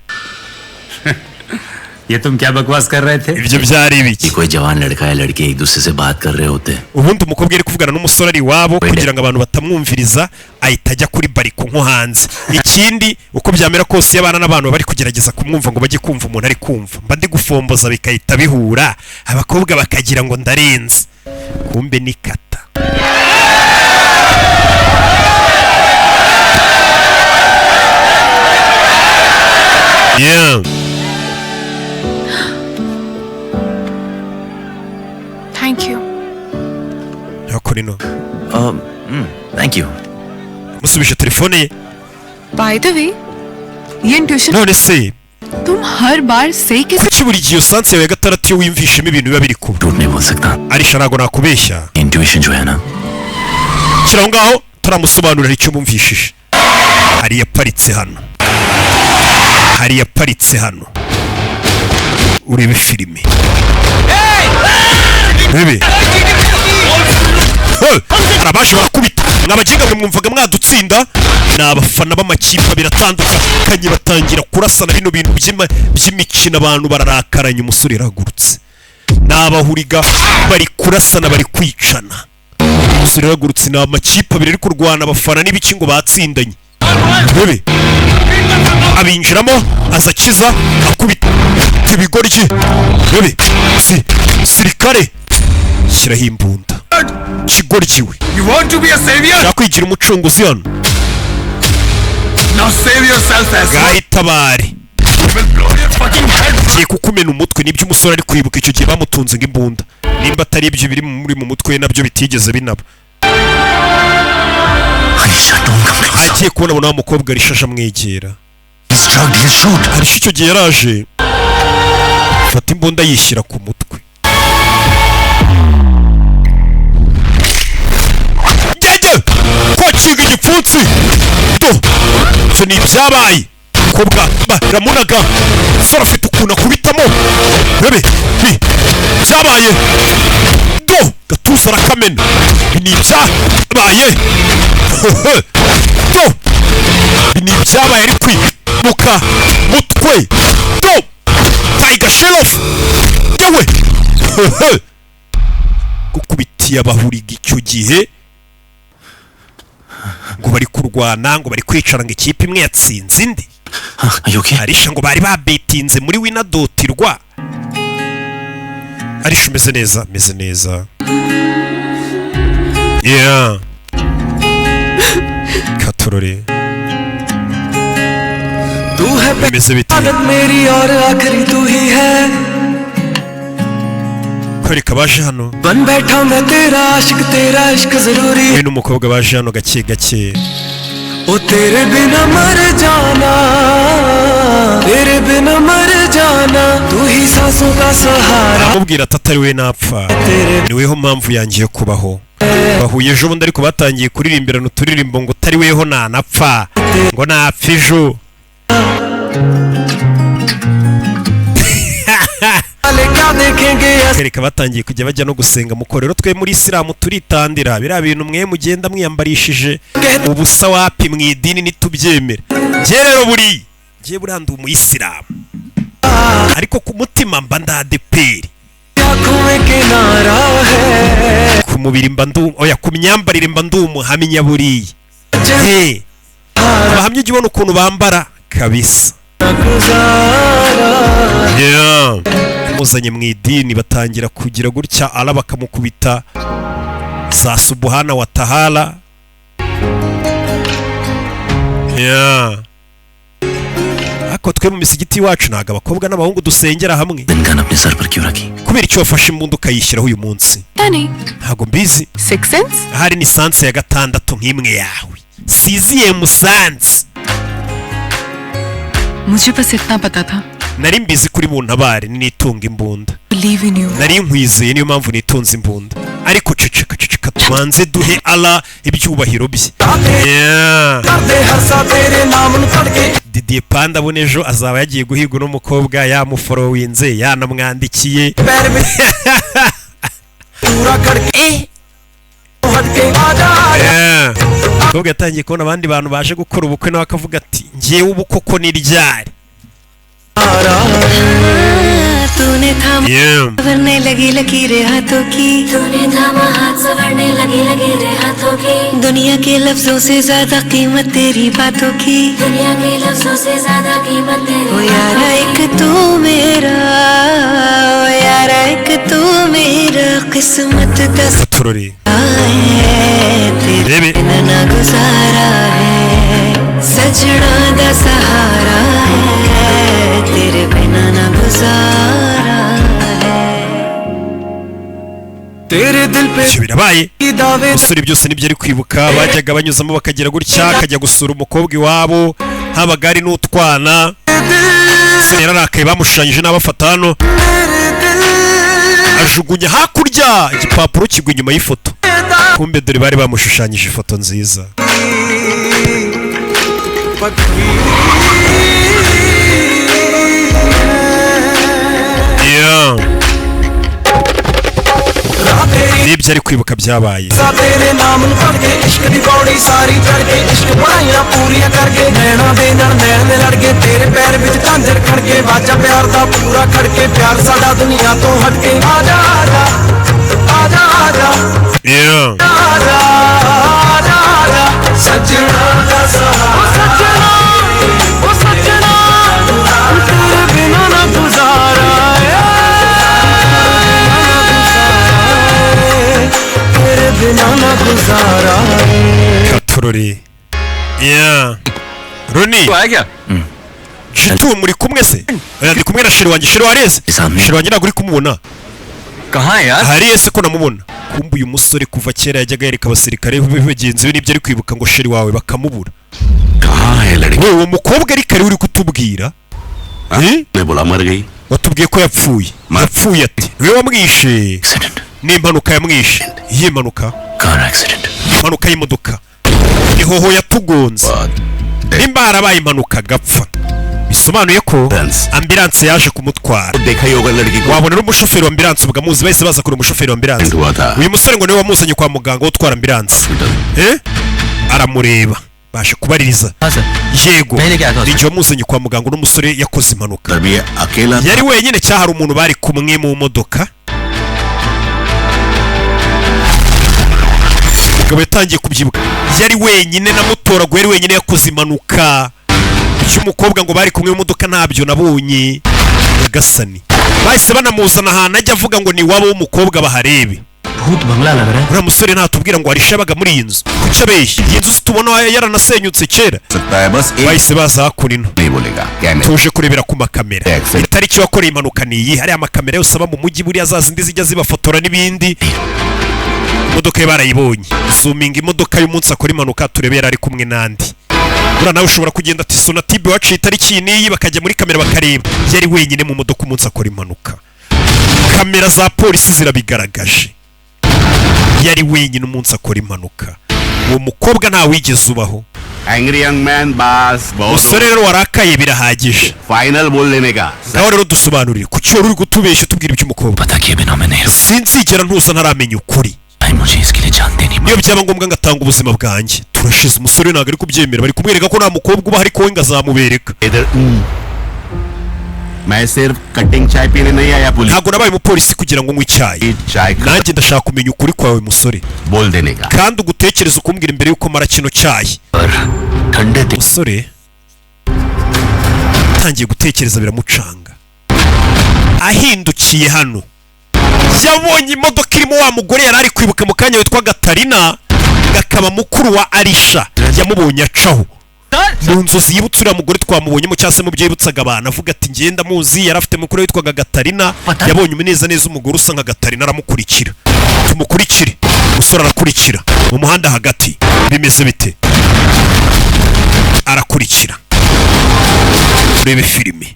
ये तुम क्या बकवास कर रहे थे Ibyo byari biki? कोई जवान लड़का या लड़की एक दूसरे से बात कर रहे होते Ubundi umukobwa ari kuvugana n'umusore ari wabo kugira ngo abantu batamwumviriza ahita ajya kuri bariko nko hanze. Ikindi uko byamera kose y'abana n'abantu bari kugerageza kumwumva ngo bajye kumva umuntu ari kumva. Mba ndi gufomboza bikahita bihura abakobwa bakagira ngo ndarenze. Kumbe ni kata. Yeah. Thank you. Yakorino. Thank you Musubije telefone ye. By the way, ये intuition None se तुम हर बार सही के kuki buri gihe sansi yawe 6 iyo wimvishemo ibintu biba biri kuba. झूठ नहीं बोल सकता Alisha ntago nakubeshya. Intuition जो है ना Kiraho ngaho turamusobanurira icyo mumvishije. Hari yaparitse hano. Hari yaparitse hano. Urebe filime. Bebe. Arabaje barakubita. Mwabagenga mwe mwumvaga mwadutsinda. N'abafana b'amakipe biratandukanye batangira kurasana bino bintu by'imikino abantu bararakaranye umusore yaragurutse. N'abahuriga bari kurasana bari kwicana. Umusore yaragurutse n'amakipe abiri ari kurwana abafana n'ibiki ngo batsindanye. Bebe. Abinjiramo azakiza akubita ibigoryi. Bebe. Sirikare. Shyiraho imbunda. Kigoryi we. You want to be a savior? Yakwigira umucunguzi hano. Now save yourself as well. Gahitabare. Will blow your fucking head. Kiye kukumena umutwe nibyo umusore ari kwibuka icyo gihe bamutunze ng'imbunda. Nimba atari ibyo biri muri mu mutwe nabyo bitigeze binaba. Alisha don't come close Agiye kubona abona umukobwa arishaje amwegera. इस drug deal shoot Arisha icyo gihe yaraje. Fata imbunda yishyira ku mutwe. Gege! Kwakinga igipfunsi. Do. Icyo ni ibyabaye. Kobwa baramunaga. Umusore afite ukuntu akubitamo. Bebe. Byabaye. Do. Gatuza arakamena. Ni ibyabaye. Do. Ni ibyabaye ari kwimuka mutwe. Do. Tiger Shelof. Yewe. Gukubitiye abahuriga icyo gihe ngo bari kurwana ngo bari kwicara ngo ikipe imwe yatsinze indi. Okay Arisha ngo bari babetinze muri winadotirwa. Arisha umeze neza, meze neza. Yeah. Katorore. तू है Bimeze bite? आदत मेरी और आखिरी तू ही है Kwereka baje hano. बन बैठा मैं तेरा इश्क जरूरी We n'umukobwa baje hano gake gake. ओ तेरे बिना मर जाना तेरे बिना मर जाना तू ही सांसों का सहारा Amubwira ati atari we napfa. Niweho mpamvu yanjye yo kubaho. Bahuye ejo bundi ariko batangiye kuririmbirana uturirimbo ngo utari weho nanapfa. Ngo napfa ejo. वाले क्या देखेंगे Kereka batangiye kujya bajya no gusenga mukorero twe muri Islam turitandira bira bintu mwe mugenda mwiyambarishije ubusa wapi mwidini nitubyemera. Je rero buri je burandi umuyisilamu ariko ku mutima mba ndadeperi आंखों में किनारा है ku mubiri mba ndu oya ku myambarire mba ndu umuhamya buriye abahamya ujya ubona ukuntu bambara kabisa. Muzanye mu idini batangira kugira gutya ala bakamukubita za subuhana wa tahala. Ako twe mu misigiti wacu ntago abakobwa n'abahungu dusengera hamwe. Kubera icyo wafashe imbunda ukayishyiraho uyu munsi? Ntago mbizi. Ahari ni sanse ya 6 nk'imwe yawe. Siziye musanze. मुझे बस इतना पता था. Nari mbizi kuri buntabare nitunga imbunda. Nari nkwizeye niyo mpamvu nitunze imbunda. Ariko ceceka tubanze duhe Allah ibyubahiro bye. Didier Panda bonejo azaba yagiye guhiga no mukobwa yamuforowinze yanamwandikiye. Kobwa yatangiye kubona abandi bantu baje gukora ubukwe nawe akavuga ati ngiyewe ubu koko ni ryari. तूने थामा संवरने लगी लकीरें हाथों की, तूने थामा हाथ संवरने लगी लकीरें हाथों की, दुनिया के लफ्जों से ज्यादा कीमत तेरी बातों की, दुनिया के लफ्जों से ज्यादा कीमत तेरी। ओ यारा एक तू मेरा, ओ यारा एक तू मेरा किस्मत का सहारा है, तेरे बिना ना गुजारा है, सजना दा सहारा है, तेरे बिना ना गुजारा है, तेरे दिल पे birabaye. Usuri byose nibyo ari kwibuka bajyaga banyuzamo bakagira gutya akajya gusura umukobwa iwabo habaga ari n'utwana. Rero arakaye bamushushanyije n'abafata hano ajugunya hakurya igipapuro kigwa inyuma y'ifoto. Kumbe dore bari bamushushanyije ifoto nziza. Nibyo ari kwibuka byabaye. Katurori. Roni. Jitu muri kumwe se? Ndi kumwe na sheri wanjye. Sheri wareze? Sheri wanjye ntabwo uri kumubona. Hari ese ko namubona. Kumbuye umusore kuva kera yajyaga yereka abasirikare bagenzi be nibyo ari kwibuka ngo sheri wawe bakamubura. Uwo mukobwa ari kare uri kutubwira? Watubwiye ko yapfuye. Yapfuye ati wewe wamwishe. Ni impanuka yamwishe. Iyi mpanuka? Car accident. Impanuka y'imodoka. Ihoho yatugonze. Nimba harabaye impanuka gapfa. Bisobanuye ko ambulance yaje kumutwara. Wabona umushoferi wa ambulance ubwa muzi bahise baza kuri umushoferi wa ambulance. Uyu musore ngo niwe wamuzanye kwa muganga utwara ambulance. Aramureba. Bashe kubaririza. Yego. Ninjye wamuzanye kwa muganga n'umusore yakoze impanuka. Yari wenyine cyahari umuntu bari kumwe mu modoka. Mugabo yatangiye kubyibuka. Yari wenyine namutoraguye yari wenyine yakoze impanuka. Cy'umukobwa ngo bari kumwe mu modoka ntabyo nabonye. Gasani. Bahise banamuzana ahantu ajya avuga ngo ni wabo w'umukobwa baharebe. Uriya musore ntatubwira ngo harishabaga muri iyi nzu. Kuki abeshya? Iyi nzu tubona yaranasenyutse kera. Bahise baza hakurino. Tuje kurebera ku makamera. Itariki wakoreye impanuka ni iyi. Hari amakamera yose aba mu mujyi buriya zazindi zijya zibafotora n'ibindi. Imodoka ye barayibonye. Zooming imodoka y'umunsi akora impanuka turebera ari kumwe nandi. Bura nawe ushobora kugenda ati Sonatube wacu itariki niyi bakajya muri kamera bakareba. Yari wenyine mu modoka umunsi akora impanuka. Kamera za polisi zirabigaragaje. Yari wenyine umunsi akora impanuka. Uwo mukobwa nta wigeze ubaho. Angry young man boss. Musore rero warakaye birahagije. Final बोलने का. Nawe rero dusobanurire kuki uri gutubeshya tubwira iby'umukobwa. Sinzigera ntuza ntaramenya ukuri. Niyo byaba ngombwa ngatanga ubuzima bwanjye. Turashize umusore ntabwo ari kubyemera bari kumwereka ko nta mukobwa uba ariko we ngazamubereka. मैं सिर्फ कटिंग चाय पीने नहीं आया police ntabwo nabaye umupolisi kugira ngo nywe icyayi nanjye ndashaka kumenya ukuri kwawe musore बोल देने का kandi ugutekereza ukumbwira imbere yuko mara kino cyayi musore atangiye gutekereza biramucanga ahindukiye hano yabonye imodoka irimo wa mugore yari ari kwibuka mu kanya witwa Gatarina gakaba mukuru wa Arisha yamubonye acaho mu nzozi yibutse uriya mugore twamubonyemo cyangwa se mu byo yibutsaga abantu avuga ati ngenda muzi yari afite mukuru witwaga Gatarina yabonye umuneza neza umugore usa nka Gatarina aramukurikira tumukurikire umusore arakurikira mu muhanda hagati bimeze bite arakurikira urebe filime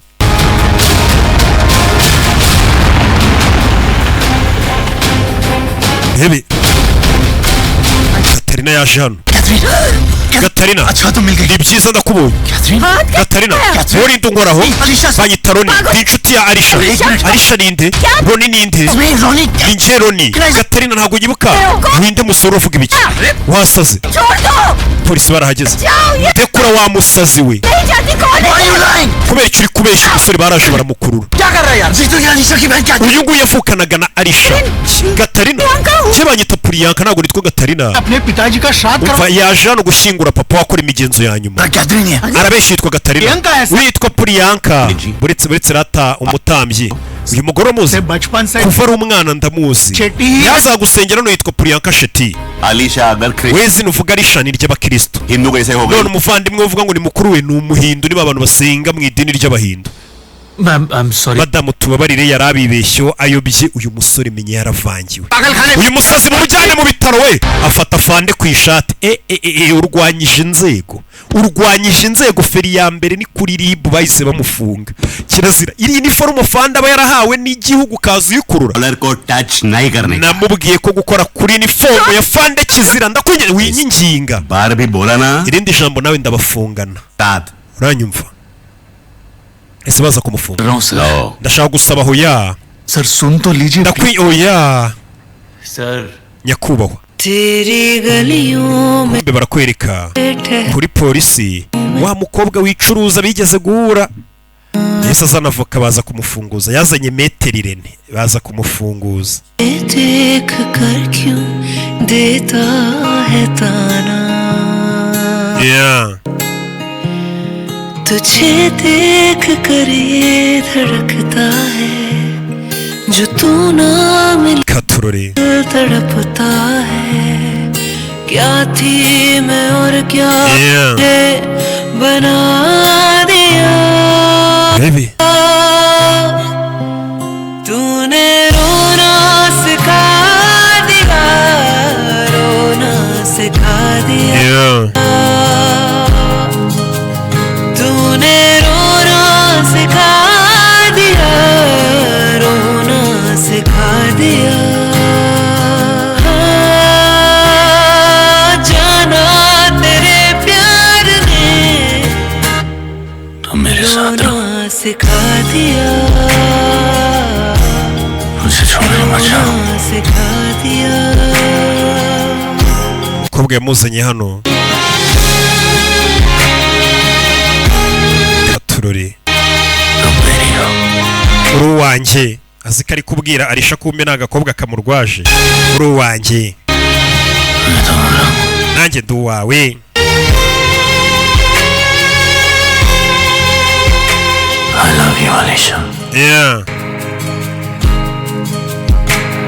Hebe Gatarina yaje hano Gatarina ni byiza ndakubonye Gatarina muri ndungoraho banyita Roni ni inshuti ya Arisha Arisha ninde Roni ninde ninjye Roni Gatarina ntabwo nyibuka ninde musore uvuga ibiki wasaze polisi barahageze dekura wa musazi we kubera icyo uri kubeshya umusore baraje baramukurura uyu nguyu yavukanaga na Arisha Gatarina cye banyita Priyanka ntabwo nitwa Gatarina umva yaje hano gushyingura papa wakora imigenzo ya nyuma arabeshya yitwa Gatarina witwa Priyanka buretse rata umutambyi uyu mugore muzi kuva ari umwana ndamuzi yazagusengera no yitwa Priyanka Shetty Alisha agar wezi nuvuga Arisha ni ry'abakristo Hindu कैसे हो गई none umuvandimwe uvuga ngo ni mukuru we ni umuhindu niba abantu basenga mu idini ry'abahindu I'm sorry. Madamu tubabarire yarabibeshyo ayobye uyu musore menye yaravangiwe uyu musazi mumujyane mu bitaro we afata fande ku ishati urwanyije inzego feri ya mbere ni kuri RIB bahise bamufunga kirazira iri ni forume fande aba yarahawe n'igihugu kazi uyikurura colour को टच नहीं करने namubwiye ko gukora kuri ni forume ya fande kizira ndakwinginga winyinginga बार भी बोला ना irindi jambo nawe ndabafungana uranyumva ese baza kumufunga ndashaka gusaba hoya sir सुन तो लीजिए oya sir nyakubahwa तेरी गलियों में kumbe barakwereka kuri polisi wa mukobwa wicuruza bigeze guhura yese azana avoka baza kumufunguza yazanye metero Irene baza kumufunguza देख कर क्यों देता है ताना तुझे देख कर ये धड़कता है जो तू ना मिल तड़पता है क्या थी मैं और क्या बना दिया तूने रोना सिखा दिया रोना सिखा दिया तूने रोना सिखा दिया रोना सिखा दिया जाना तेरे प्यार ने मेरे साथ रोना सिखा दिया मुझे छोड़ना मत रोना सिखा दिया umukobwa yamuzanye hano Katurore uri uwanjye azi ko ari kubwira Arisha kumbe ni agakobwa kamurwaje uri uwanjye nanjye ndi uwawe I love you Alisha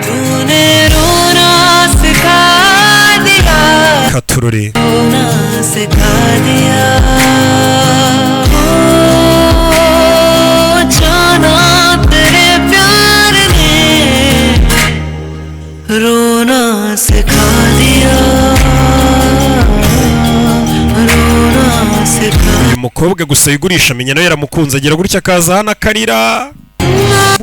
तूने रोना सिखा दिया Katurore रोना सिखा दिया जाना तेरे प्यार ने रोना सिखा दिया रोना सिखा uyu mukobwa gusa yigurisha amenya nawe yaramukunze agira gutya akaza hano akarira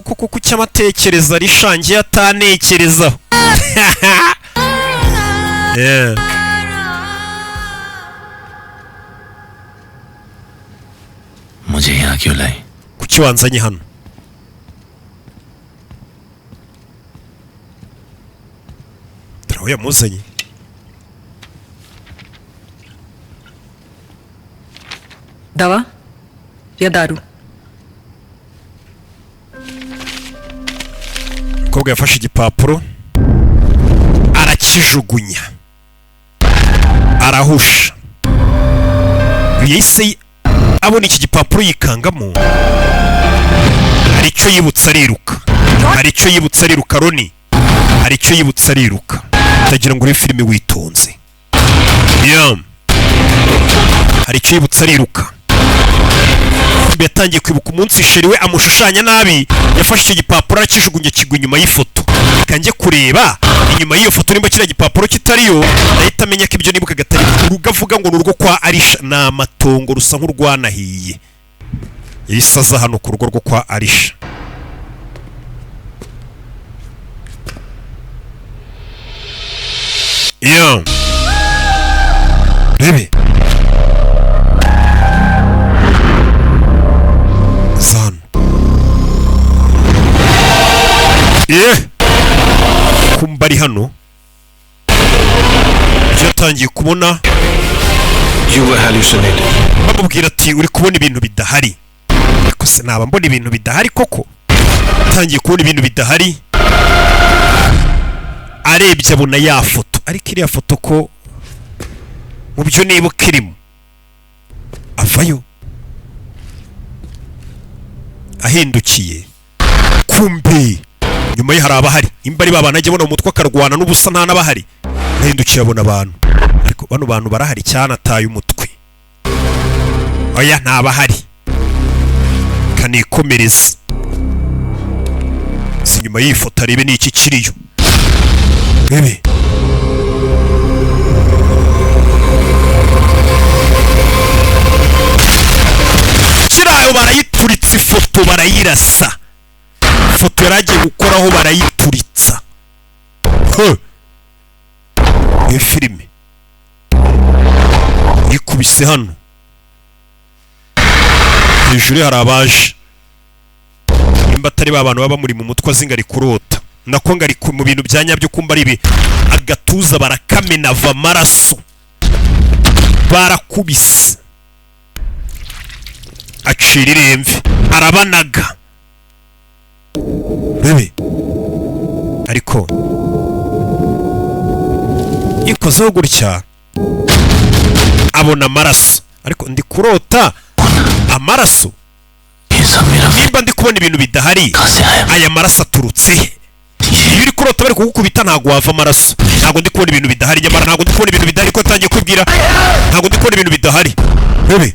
kuko kuki amatekereza arishangiye atanekerezaho मुझे यहाँ क्यों लाई kuki wanzanye hano turaho yamuzanye दवा या दारू umukobwa yafashe igipapuro arakijugunya arahusha. Yahise abona iki gipapuro yikangamo, hari icyo yibutsa ariruka, hari icyo yibutsa ariruka Roni, hari icyo yibutsa ariruka. Ndagira ngo uri filime witonze. Hari icyo yibutsa ariruka. Yatangiye kwibuka umunsi sheri we amushushanya nabi, yafashe icyo gipapuro arakijugunye kigwa inyuma y'ifoto. Kanjye kureba inyuma y'iyo foto nimba kiriya gipapuro kitariyo, nahita amenya ko ibyo nibuka gatari urugo avuga ngo n'urugo kwa Arisha, ni amatongo rusa nk'urwanahiye. Yahise aza hano ku rugo rwo kwa Arisha. Rebe Zan kumba ari hano, yatangiye kubona bamubwira ati uri kubona ibintu bidahari. Ariko se naba mbona ibintu bidahari koko? Yatangiye kubona ibintu bidahari, arebye abona ya foto, ariko iriya foto ko mu byo nibuka irimo. Avayo ahindukiye, kumbe nyuma ye hari abahari. Imba ari babana ajya abona umutwe akarwana n'ubusa nta n'abahari. Ahindukiye abona abantu, ariko bano bantu barahari cyane ataye umutwe. Oya nta bahari, kanikomereza. Si nyuma y'iyi foto arebe ni iki kiriyo. Rebe kirayo barayituritsa ifoto, barayirasa. Ifoto yaragiye gukoraho barayituritsa. Iyo filime ikubise hano hejuru hari abaje, nimba atari babana baba muri mu mutwe azinga ari kurota, nako ngari mu bintu bya nyabyo kumba ari ibi. Agatuza barakamena ava amaraso, barakubise acira iremve, arabanaga. Rebe ariko yikozeho gutya abona amaraso, ariko ndi kurota amaraso. Nimba ndi kubona ibintu bidahari, aya maraso aturutse. Iyo uri kurota bari kugukubita ntago wava amaraso. Ntago ndi kubona ibintu bidahari, nyamara ntago ndi kubona ibintu bidahari, ko tangiye kwibwira ntago ndi kubona ibintu bidahari. Rebe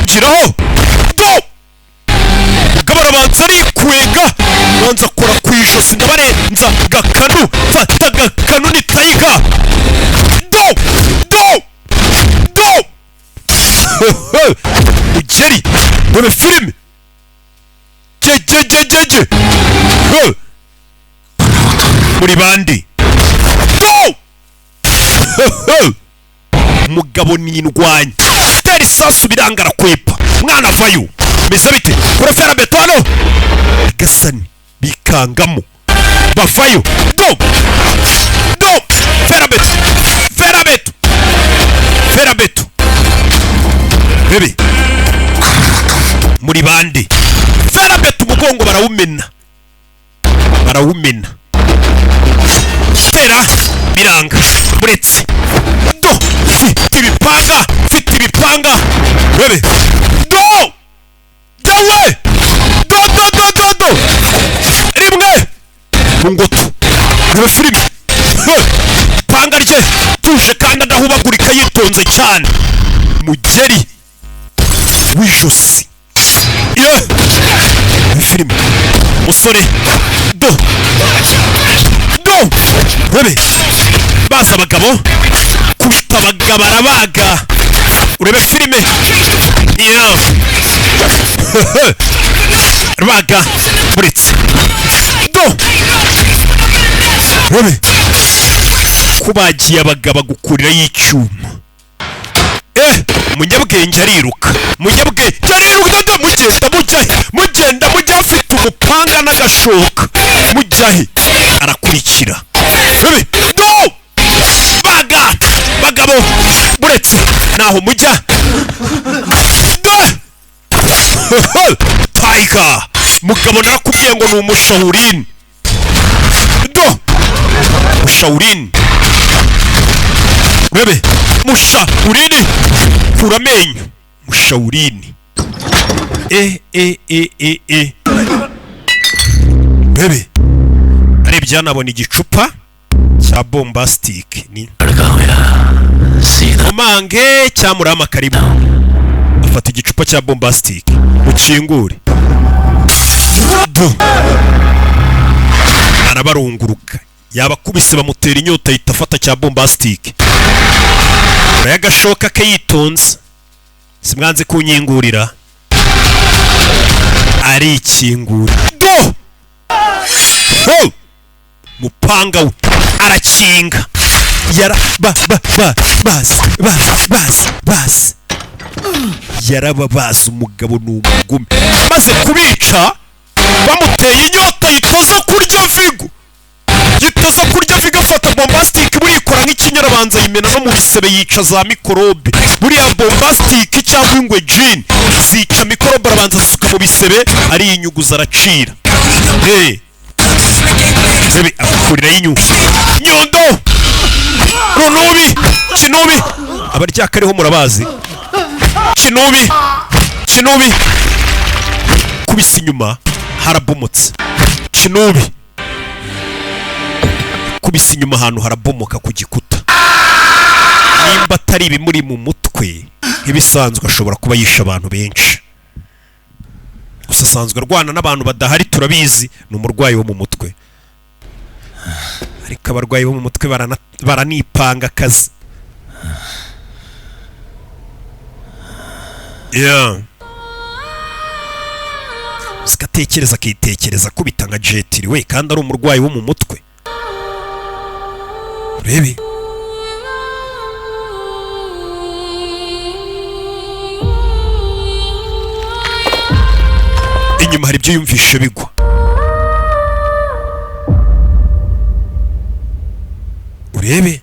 giraho do gabara banza ari kwega, banza kora kwijosi ndabarenza gakanu, fata gakanu ni tayiga do ugeri dore filime jejejejeje muri bandi do umugabo ni indwanya teri sasu birangara kwepa mwana vayo meze bite kurefera betano gasani bikangamo bavayo do ferabeto bebe muri bandi ferabeto umugongo barawumena tera biranga muretse do fite ibipanga bebe do dawe do rimwe mungoto bebe filimi panga rye tuje kandi adahubagurika yitonze cyane, mugeri w'ijosi. Filimi musore do bebe baza abagabo kubita abagabo arabaga. Urebe filime rabaga buritse do bebe kubagiye abagabo gukurira y'icyuma. Umunyabwenge ariruka, umunyabwenge ariruka, mugenda mujya afite umupanga n'agashoka, mujyahe arakurikira. No bagabo buretse naho mujya. Tiger mugabo narakubwiye ngo ni umushawurini do mushawurini urebe mushawurini kura amenyo mushawurini urebe arebye yanabona igicupa cya bombastic ni umange cyamurama karibu afata igicupa cya bombastic ukingure arabarunguruka yabakubise bamutera inyota yita afata cya bombastic urayagashoka ke yitonze simwanze kunyingurira ari ikingura do mupanga we arakinga yara bas yarababaza umugabo n'umugome maze kubica bamuteye inyota yitoza kurya vigo afata bombastic burikora nk'ikinyarabanza yimena no mu bisebe yica za mikorobe buriya bombastic cyangwa ingwe jean zica mikorobe arabanza asuka mu bisebe ari inyuguza aracira Baby, akurira y'inyuma nyondo runubi kinubi abarya kariho murabazi kinubi kubisa inyuma harabomotse kinubi kubisa inyuma ahantu harabomoka ku gikuta nimba atari ibimuri mu mutwe nk'ibisanzwe ashobora kuba yisha abantu benshi gusa asanzwe arwana n'abantu badahari turabizi ni umurwayi wo mu mutwe ariko abarwayi bo mu mutwe baranipanga akazi sikatekereza akitekereza kubita nka jetiri we kandi ari umurwayi wo mu mutwe urebe inyuma hari ibyo yumvishe bigwa urebe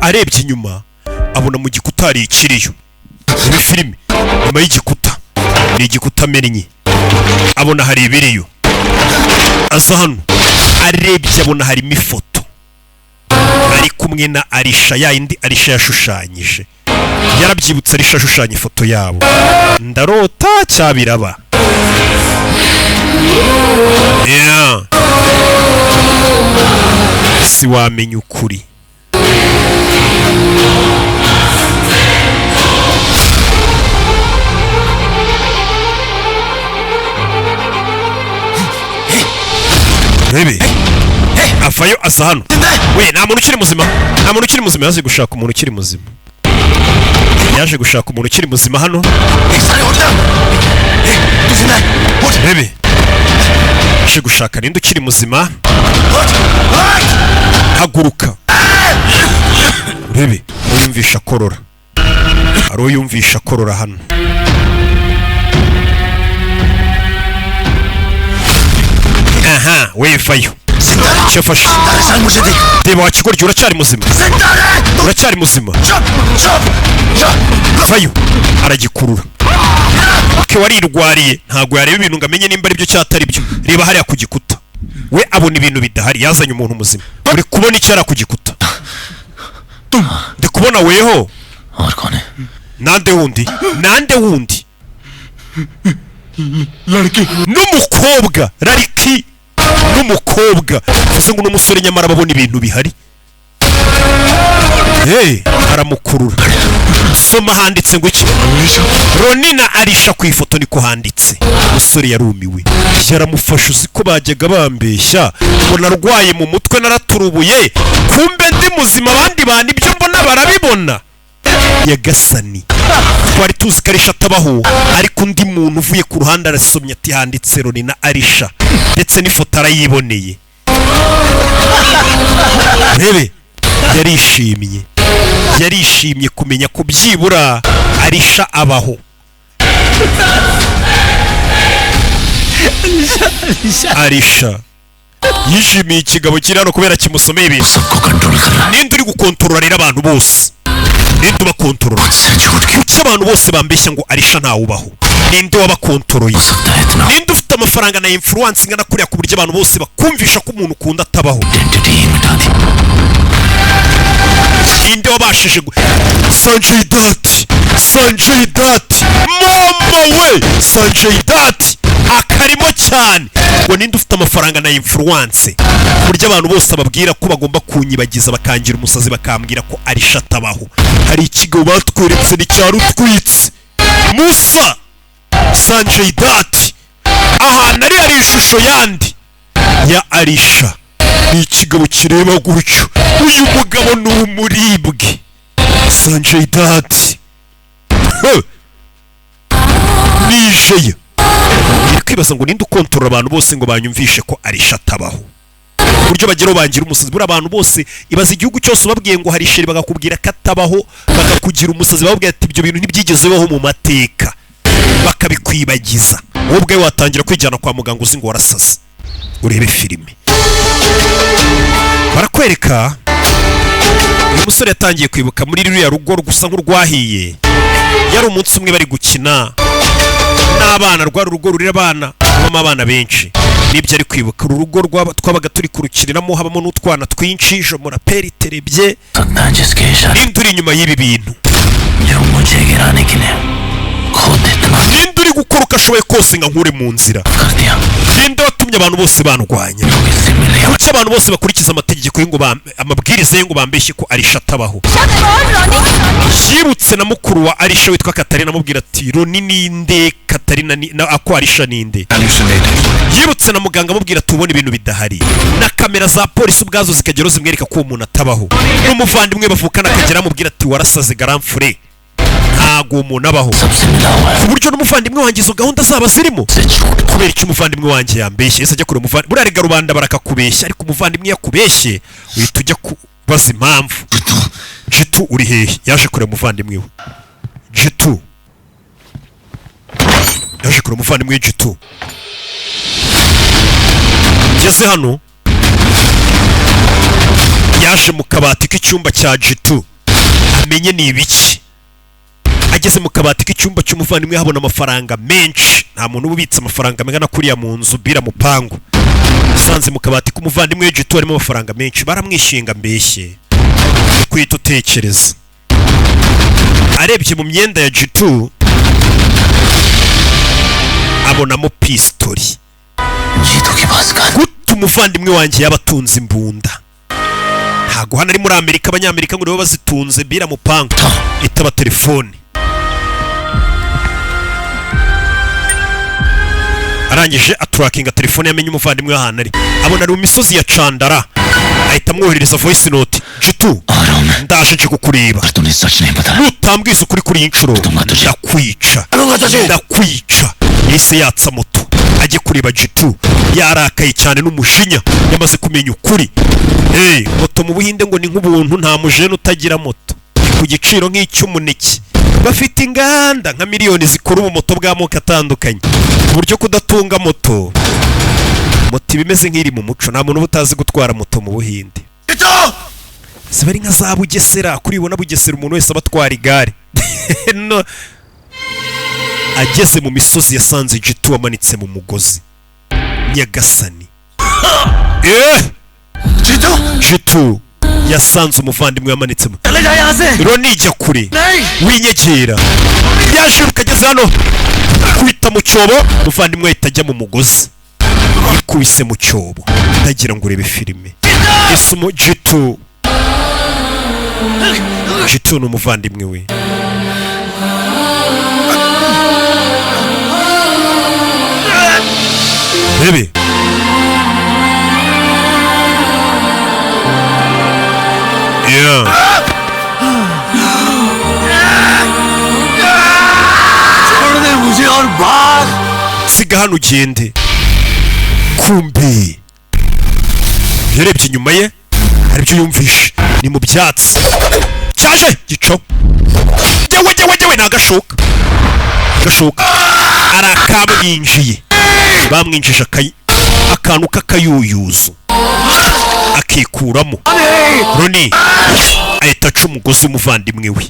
arebye inyuma abona mu gikuta hari ikiriyo muri filime nyuma y'igikuta ni igikuta mennye abona hari ibiriyo aza hano arebye abona harimo ifoto ari kumwe na Arisha yindi Arisha yashushanyije yarabyibutse Arisha ashushanya ifoto yabo ndarota cyabiraba si wamenya ukuri Baby avayo asa hano we nta muntu ukiri muzima yaje gushaka umuntu ukiri muzima hano Baby yaje gushaka ninde ukiri muzima haguruka Baby uyumvisha korora ari uyumvisha korora hano aha wevayo cyafashe reba wakigoryo uracyari muzima vayo aragikurura ke warirwariye ntago yareba ibintu ngamenye nimba ari byo cyatari byo reba hariya ku gikuta we abona ibintu bidahari yazanye umuntu muzima uri kubona icyara ku gikuta ndi kubona weho nande wundi n'umukobwa Lariki n'umukobwa uvuze ngo n'umusore nyamara babona ibintu bihari aramukurura soma handitse ngo iki Ronina Arisha ku ifoto niko handitse umusore yarumiwe yaramufasha uziko bajyaga bambeshya ngo narwaye mu mutwe naraturubuye kumbe ndi muzima abandi bantu ibyo mbona barabibona Yagasani twari tuzi ko Arisha atabaho ariko undi muntu uvuye ku ruhande arasomye ati handitse Ronina Arisha ndetse n'ifoto arayiboneye rebe yarishimye kumenya ko byibura Arisha abaho Arisha yishimiye ikigabo kiri hano kubera kimusomeye ibintu. Ninde uri gukontorora rero abantu bose? Ninde ubakontorora? Kuki abantu bose bambeshya ngo Arisha ntawubaho? Ninde wabakontoroye? Ninde ufite amafaranga na influence ingana kuriya ku buryo abantu bose bakumvisha ko umuntu ukunda atabaho? Ninde wabashije Sanjay Dutt mama we Sanjay Dutt akarimo cyane ngo ninde ufite amafaranga na influence buryo abantu bose babwira ko bagomba kunyibagiza bakangira umusazi bakambwira ko Arisha atabaho. Hari ikigo batweretse ni cyarutwitse Musa Sanjay Dutt ahantu ari ishusho yandi ya Arisha. Ni ikigabo kireba gutyo. Uyu mugabo ni umuribwe Sanjay Dutt nijeya. Kwibaza ngo ninde ukontorora abantu bose ngo banyumvishe ko Arisha atabaho buryo bagero bangira umusazi. Buri abantu bose ibaza igihugu cyose ubabwiye ngo hari sheri bagakubwira ko atabaho bakakugira umusazi babwira ati ibyo bintu ntibyigeze bibaho mu mateka bakabikwibagiza. Wowe ubwawe watangira kwijyana kwa muganga uzi ngo warasaze. Urebe filime barakwereka uyu musore yatangiye kwibuka muri ruriya rugo gusa nk'urwahiye. Yari umunsi umwe bari gukina n'abana, rwa rugo rurira abana habamo abana benshi. Nibyo ari kwibuka urugo twabaga turi kurukiriramo habamo n'utwana twinshi jo muraperi terebye. Ninde uri inyuma y'ibi bintu? Ninde uri gukora uko ashoboye kose ngo nkure mu nzira? Ninde watumye abantu bose bandwanya? Kuki abantu bose bakurikiza amategeko y'ingo amabwiriza y'ingo bambeshye ko Arisha atabaho? Yibutse na mukuru wa Arisha witwa Katarina amubwira ati Roni ninde Katarina ako Arisha ninde? Yibutse na muganga amubwira tubone ibintu bidahari na kamera za polisi ubwazo zikagero zimwereka ko umuntu atabaho. N'umuvandimwe bavukana akagera amubwira ati warasaze garamfure ntago umuntu abaho. Ku buryo n'umuvandimwe wanjye izo gahunda zaba zirimo. Kubera icyo umuvandimwe wanjye yambeshye ese ajya kure umuvandimwe burariga rubanda barakakubeshya ariko umuvandimwe yakubeshye uhita ujya kubaza impamvu. Jitu uri hehe? Yaje kure umuvandimwe we. Jitu yaje kure umuvandimwe we Jitu. Ngeze hano yaje mu kabati k'icyumba cya Jitu amenye ni ibiki. Ageze mu kabati k'icyumba cy'umuvandimwe habona amafaranga menshi. Nta muntu ubitse amafaranga mengana kuriya mu nzu bira mupangu. Sanze mu kabati k'umuvandimwe we Jitu harimo amafaranga menshi. Baramwishinga mbeshye kwita utekereza. Arebye mu myenda ya Jitu abonamo pistoli. Guta umuvandimwe wanjye yabatunze imbunda. Ntago hano ari muri Amerika abanyamerika ngo nibo bazitunze bira mupangu itaba telefone. Arangije aturakinga telefone yamenye umuvandimwe w'ahantu ari. Abona ari mu misozi ya Chandara. Ahita amwoherereza voice note. Jitu ndaje nje kukureba. Nutambwiza ukuri kuri inshuro ndakwica. Yise yatsa moto ajye kureba Jitu yarakaye cyane n'umujinya yamaze kumenya ukuri. Moto mu Buhinde ngo ni nk'ubuntu nta mujene utagira moto ku giciro nk'icy'umuneke. Bafite inganda nka miliyoni zikora ubumoto bw'amoko atandukanye ku buryo kudatunga moto bimeze nk'iri mu muco. Nta muntu utazi gutwara moto mu Buhinde. Zibari nka za Bugesera kuri ibona Bugesera umuntu wese abatwara igare. No. Ageze mu misozi yasanze Jitu amanitse mu mugozi. Nyagasani. Jitu yasanze umuvandimwe yamanitse mu. Roni jya kure. Winyegera. Yaje ukageze hano kwita mu cyobo umuvandimwe ahita ajya mu mugozi. Yikubise mu cyobo. Ndagira ngo urebe filime. Isumo Jitu. Jitu ni umuvandimwe we. Bebe. छोड़ दे मुझे और भाग. Siga hano ugende. Kumbe yarebye inyuma ye hari ibyo yumvishe ni mu byatsi. Cyaje gico. Jewe nagashoka. Gashoka arakabwinjiye. Bamwinjije akantu k'akayuyuzo. akikuramo Roni ahita aca umugozi w'umuvandimwe we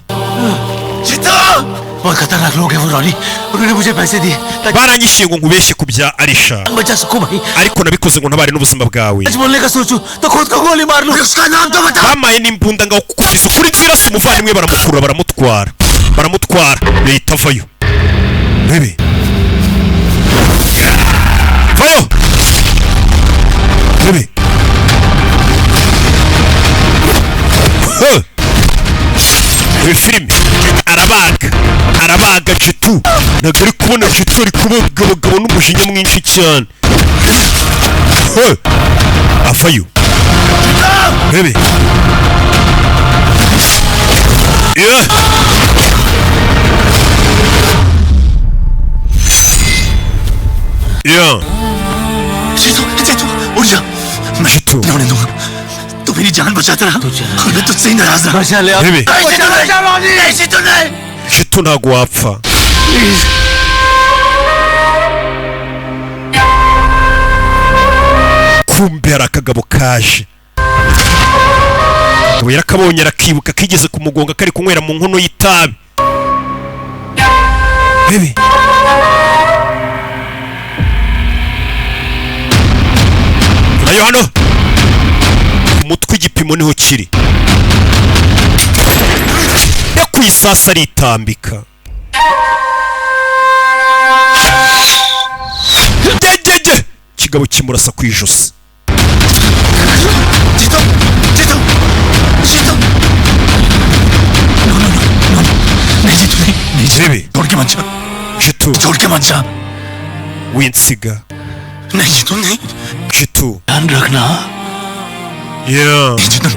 बहुत खतरनाक लोग हैं वो रॉनी उन्होंने मुझे पैसे दिए baranyishyuye ngo nkubeshye ku bya Alisha बचा सकूं भाई ariko nabikoze ngo ntabare n'ubuzima bwawe आज बोलने का सोचूं तो खुद को गोली मार लूं उसका नाम तो बता bamaye n'imbunda ngaho kukubiza ukuri nzirasa umuvandimwe baramukurura baramutwara yahita avayo bebe vayo bebe iyi filime arabaga Jitu ntabwo ari kubona Jitu ari kubaga abagabo n'umujinya mwinshi cyane avayo bebe उठ जा मैं Jitu होने दूंगा तू मेरी जान बचाता रहा और मैं तुझसे ही नाराज रहा बचा ले bebe ऐसे तो नहीं Jitu ntabwo wapfa kumbe hari akagabo kaje akaba yarakabonye arakibuka kigeze kumugonga kari kunywera mu nkono y'itabi bebe ayo hano umutwe igipimo niho kiri yakwisasa aritambika jejeje kigabo kimurasa ku ijosi bebe छोड़ के मत जा Jitu छोड़ के मत जा winsiga नहीं जीतू नहीं Jitu ध्यान रखना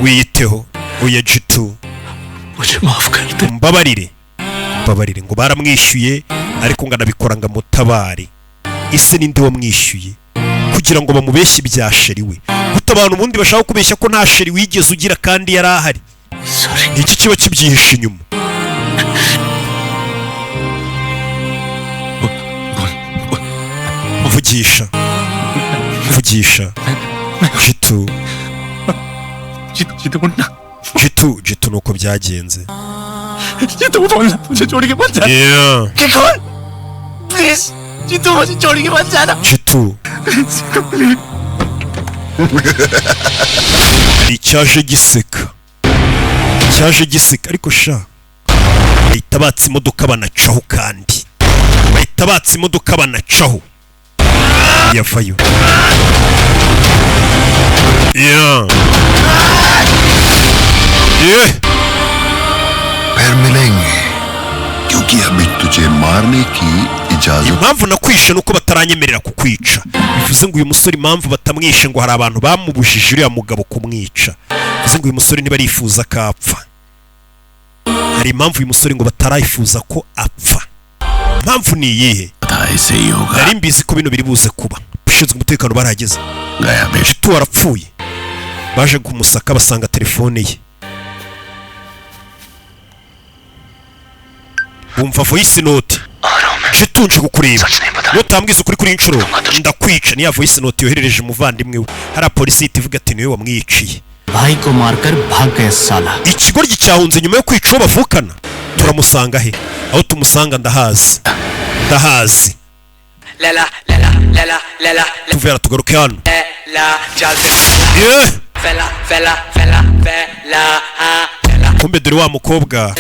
wiyiteho oya Jitu मुझे माफ कर दे mbabarire ngo baramwishyuye ariko ngo anabikora ngo amutabare ese ninde wamwishyuye kugira ngo bamubeshye ibya sheri we gutabana ubundi bashaka kubeshya ko nta sheri wigeze ugira kandi yari ahari iki kiba kibyihishe inyuma vugisha Jitu Jitu nuko byagenze Jitu बोलना मुझे छोड़ के मत जा क्या कौन प्लीज जीतू मुझे छोड़ के मत जाना Jitu cyaje giseka ariko sha bahita batse imodoka banacaho kandi yavayo फिर मिलेंगे क्योंकि अभी तुझे मारने की इजाजत impamvu nakwishe nuko bataranyemerera kukwica bivuze ngo uyu musore impamvu batamwishe ngo hari abantu bamubujije uriya mugabo kumwica bivuze ngo uyu musore ntibarifuza ko apfa hari impamvu uyu musore ngo batarayifuza ko apfa impamvu ni iyihe nari mbizi ko bino biri buze kuba ushinzwe umutekano barahageze Jitu warapfuye baje kumusaka basanga telefone ye bumva voice note Jitu nje kukureba utambwiza ukuri kuri inshuro ndakwica niya voice note yoherereje umuvandimwe we hari polisi itivuga ati niwe wamwiciye भाई को मारकर भाग गया साला ikigoryi cyahunze nyuma yo kwica uwo bavukana turamusanga he aho tumusanga ndahazi tuvera tugaruke hano kumbe dore wa mukobwa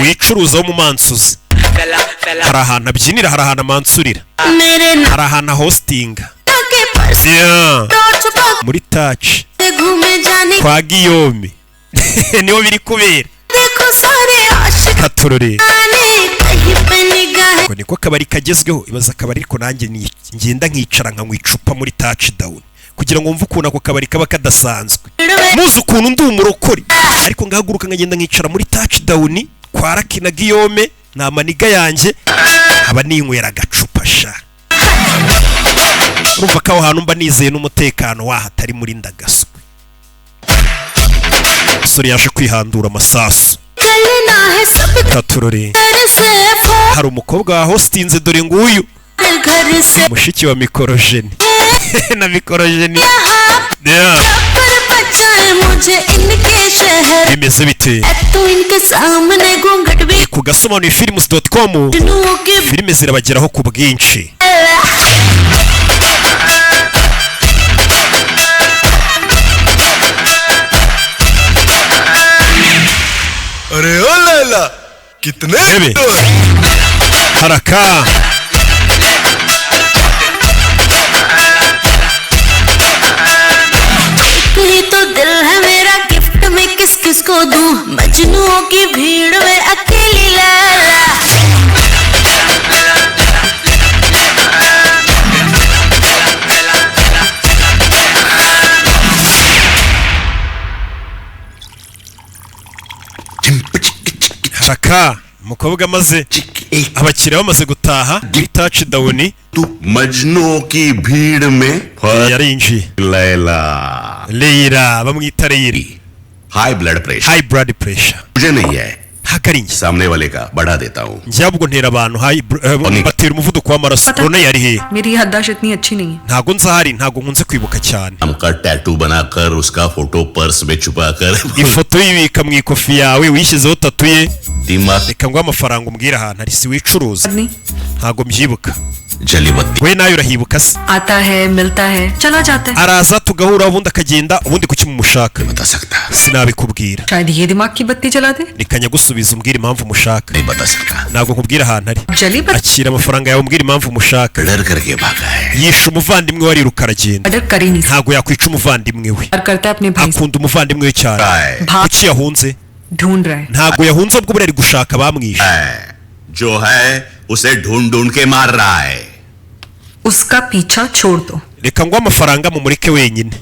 wicuruza wo mu mansuzi hari ahantu abyinira hari ahantu amansurira hari ahantu hostinga muri taci kwa Giyome niho biri kubera katurore ngo niko kabari kagezweho ibaza akabari ariko nanjye ngenda nkicara nkanywa icupa muri touch down kugira ngo mve ukuntu ako kabari kaba kadasanzwe muzi ukuntu ndi umurokore ariko ngahaguruka nkagenda nkicara muri touch down kwa Raki na Giyome nta maniga yanjye aba ninywera agacupa sha urumva ko aho hantu mba nizeye n'umutekano waho atari muri ndagaswe umusore yaje kwihandura amasasu katurore hari umukobwa wa hostinze dore nguyu mushiki wa mikorojeni na mikorojeni मुझे इनके शहर bimeze bite तो इनके सामने घूंघट भी ku gasobanuyefilms.com filime zirabageraho ku bwinshi अरे ओ लैला कितने haraka ही तो दिल है मेरा गिफ्ट में किस किस को दूं मजनुओं की भीड़ में अकेली Laila haraka umukobwa amaze abakiriya bamaze gutaha touch down तू मजनुओं की भीड़ में yarinjiye Laila bamwita Leila high blood pressure मुझे नहीं है सामने वाले का बढ़ा देता हूँ njya ubwo ntera abantu batera umuvuduko w'amaraso none yari he मेरी याददाश्त इतनी अच्छी नहीं है ntago nzahari ntago nkunze kwibuka cyane हमका टैटू बनाकर उसका फोटो पर्स में छुपाकर ifoto yibika mu ikofi yawe wishyizeho tatu ye reka ngo amafaranga umbwira ahantu ari si wicuruza ntago mbyibuka जली बत्ती we nayo urahibuka se आता है मिलता है चला जाता है araza tugahura ubundi akagenda ubundi kuki mumushaka sinabikubwira शायद ये दिमाग की बत्ती जला दे reka nyagusubiza umbwira impamvu umushaka ntabwo nkubwira ahantu ari akira amafaranga yawe umbwira impamvu umushaka yishe umuvandimwe we ariruka aragenda ntabwo yakwica umuvandimwe we akunda umuvandimwe we cyane kuki yahunze ntabwo yahunze ubwo buri ari gushaka bamwishe जो है उसे ढूंढ ढूंढ के मार रहा है उसका पीछा छोड़ दो reka ngo amafaranga mumureke wenyine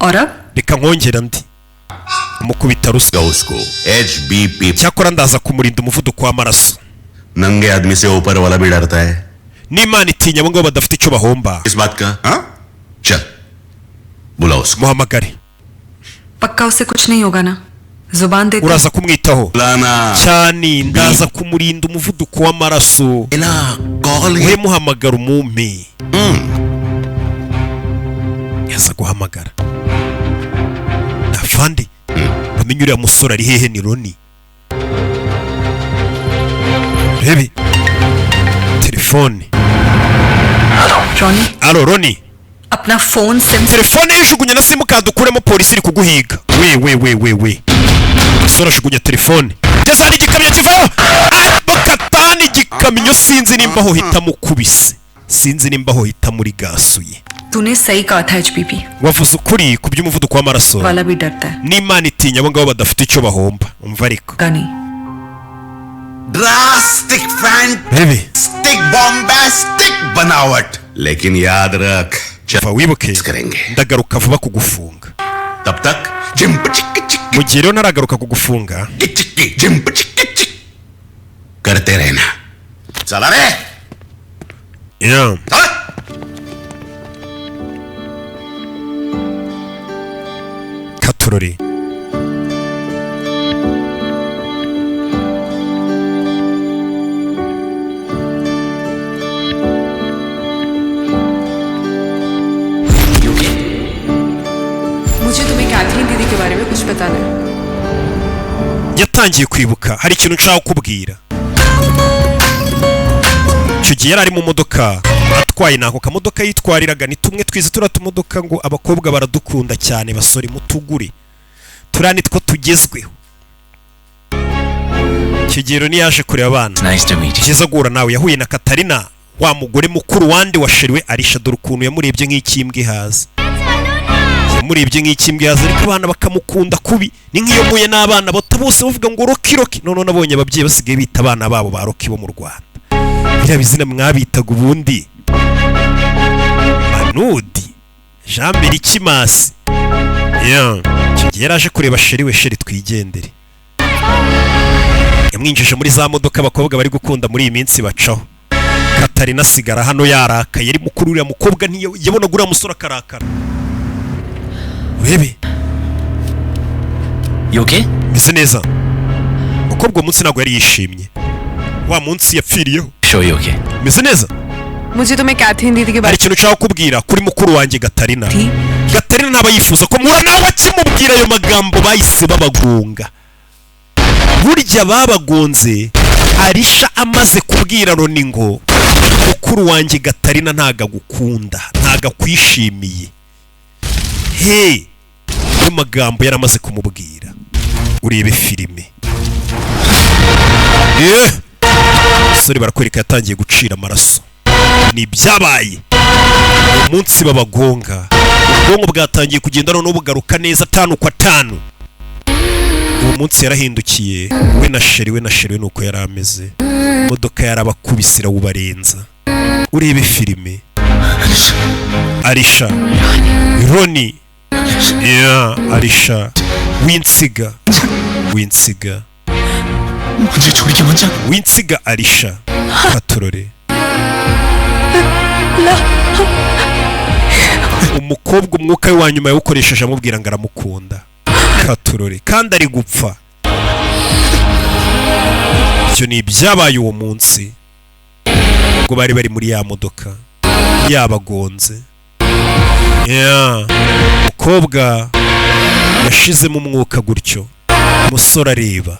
और अब reka nkongera ndi umukubita ruswa उसको HBP cyakora ndaza kumurinda umuvuduko w'amaraso नंगे आदमी से ऊपर वाला भी डरता है n'Imana itinya abo ngabo badafite icyo bahomba इस बात का हाँ चल बुला उसको muhamagare पक्का उससे कुछ नहीं होगा ना जुबान दे uraza kumwitaho cyane ndaza kumurinda umuvuduko w'amaraso we muhamagara umumpe yaza guhamagara afande bamenye uriya musore ari hehe ni Roni rebe telefone alo Roni अपना phone SIM telefone yishugunye na simukadi ukuremo polisi iri kuguhiga we sora shugunya telefone geza hari igikamyo kivaho bakatani igikamyo sinzi nimba ho hitamukubise sinzi nimba ho hitamuri gasuye तूने सही कहा था HPP wavuze ukuri ku by'umuvuduko w'amaraso वाला भी डरता है n'Imana itinya abo ngabo badafite icyo bahomba umva ariko गनी drastic fantastic bombastic बनावट लेकिन याद रख wibuke ndagaruka vuba kugufunga तब तक mu gihe rero naragaruka kugufunga करते रहना चला रे katurori मुझे तुम्हें कैथरीन दीदी के बारे में कुछ बताना है yatangiye kwibuka hari ikintu nshaka kubwira icyo gihe yari ari mu modoka atwaye nako kamodoka yitwariraga ni tumwe twize turatumodoka ngo abakobwa baradukunda cyane basore mutugure turani two tugezweho icyo gihe rero yaje kureba abana kiza guhura nawe yahuye na Katarina wa mugore mukuru wande washeriwe arisha dore ukuntu yamurebye nk'ikimbwe haza yamurebye nk'ikimbwe haza ariko abana bakamukunda kubi ni nk'iyo muye n'abana bato bose bavuga ngo roki none nabonye ababyeyi basigaye bita abana babo ba roki bo mu Rwanda biriya bizina mwabitaga ubundi Manudi Jean Berikimasi icyo gihe yaraje kureba sheri we sheri twigendere yamwinjije muri za modoka abakobwa bari gukunda muri iyi minsi bacaho Katarina asigara hano yarakaye yari mukuru uriya mukobwa ntiyabonaga uriya musore akarakara webe meze neza umukobwa uwo munsi ntabwo yari yishimye wa munsi yapfiriyeho meze neza मुझे तुम्हें कैथरीन दीदी के बारे में ikintu ushaka kubwira kuri mukuru wanjye Gatarina ntaba yifuza ko muhura nawe akimubwira ayo magambo bahise babagunga burya babagonze Arisha amaze kubwira Roni ngo mukuru wanjye Gatarina ntaga gukunda ntaga kwishimiye he ayo magambo yaramaze kumubwira urebe filime sori barakwereka yatangiye gucira amaraso ni byabaye umunsi babagonga ubwonko bwatangiye kugenda none bugaruka neza 5 kwa 5 uwo munsi yarahindukiye we na sheri nuko yarameze modoka yarabakubisira ubarenza urebe filime Arisha Roni Arisha winsiga winsiga Arisha katurore umukobwa umwuka we wanyuma yawukoresheje amubwira ngo aramukunda katurore kandi ari gupfa icyo ni byabaye uwo munsi ubwo bari bari muri ya modoka yabagonze umukobwa yashizemo umwuka gutyo umusore areba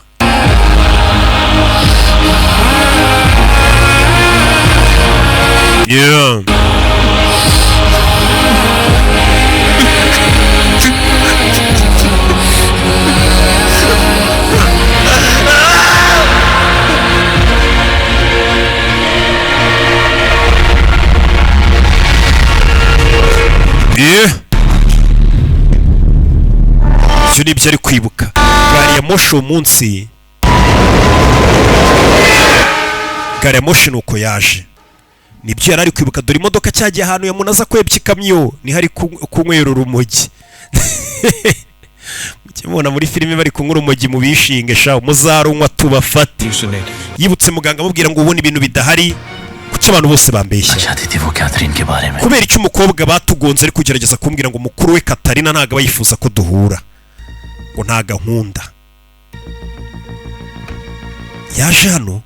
icyo ni ibyo ari kwibuka gari ya moshi uwo munsi gari ya moshi nuko yaje nibyo yari ari kwibuka dore imodoka cyagiye ahantu yamunaza kwebya ikamyo ni hari kunywera urumogi mukimubona muri filime bari kunywa urumogi mu bishinge sha muzarunywa tubafate yibutse muganga amubwira ngo ubone ibintu bidahari kuki abantu bose bambeshya kubera icyo umukobwa batugonze ari kugerageza kumbwira ngo mukuru we Katarina ntago bayifuza ko duhura ngo ntaga nkunda yaje hano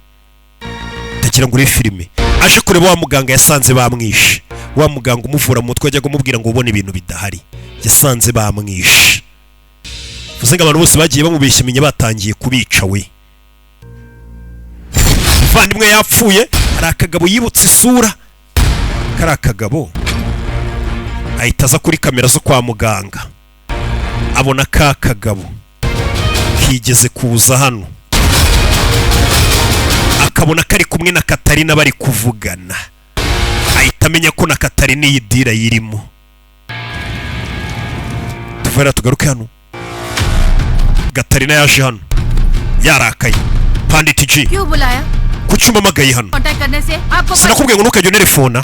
tagira ngo uri filime aje kureba wa muganga yasanze bamwishe wa muganga umuvura mu mutwe ajya kumubwira ngo ubone ibintu bidahari yasanze bamwishe vuze ngo abantu bose bagiye bamubeshya menye batangiye kubica we vandimwe yapfuye hari akagabo yibutse isura kari akagabo ahita aza kuri kamera zo kwa muganga abona ka kagabo kigeze kuza hano akabona kari kumwe na Katarina bari kuvugana ahita amenya ko na Katarina iyi dira yirimo tuvera tugaruke hano Katarina yaje hano yarakaye Pandit G kucyuma magaye hano sinakubwiye ngo ntukajye telefona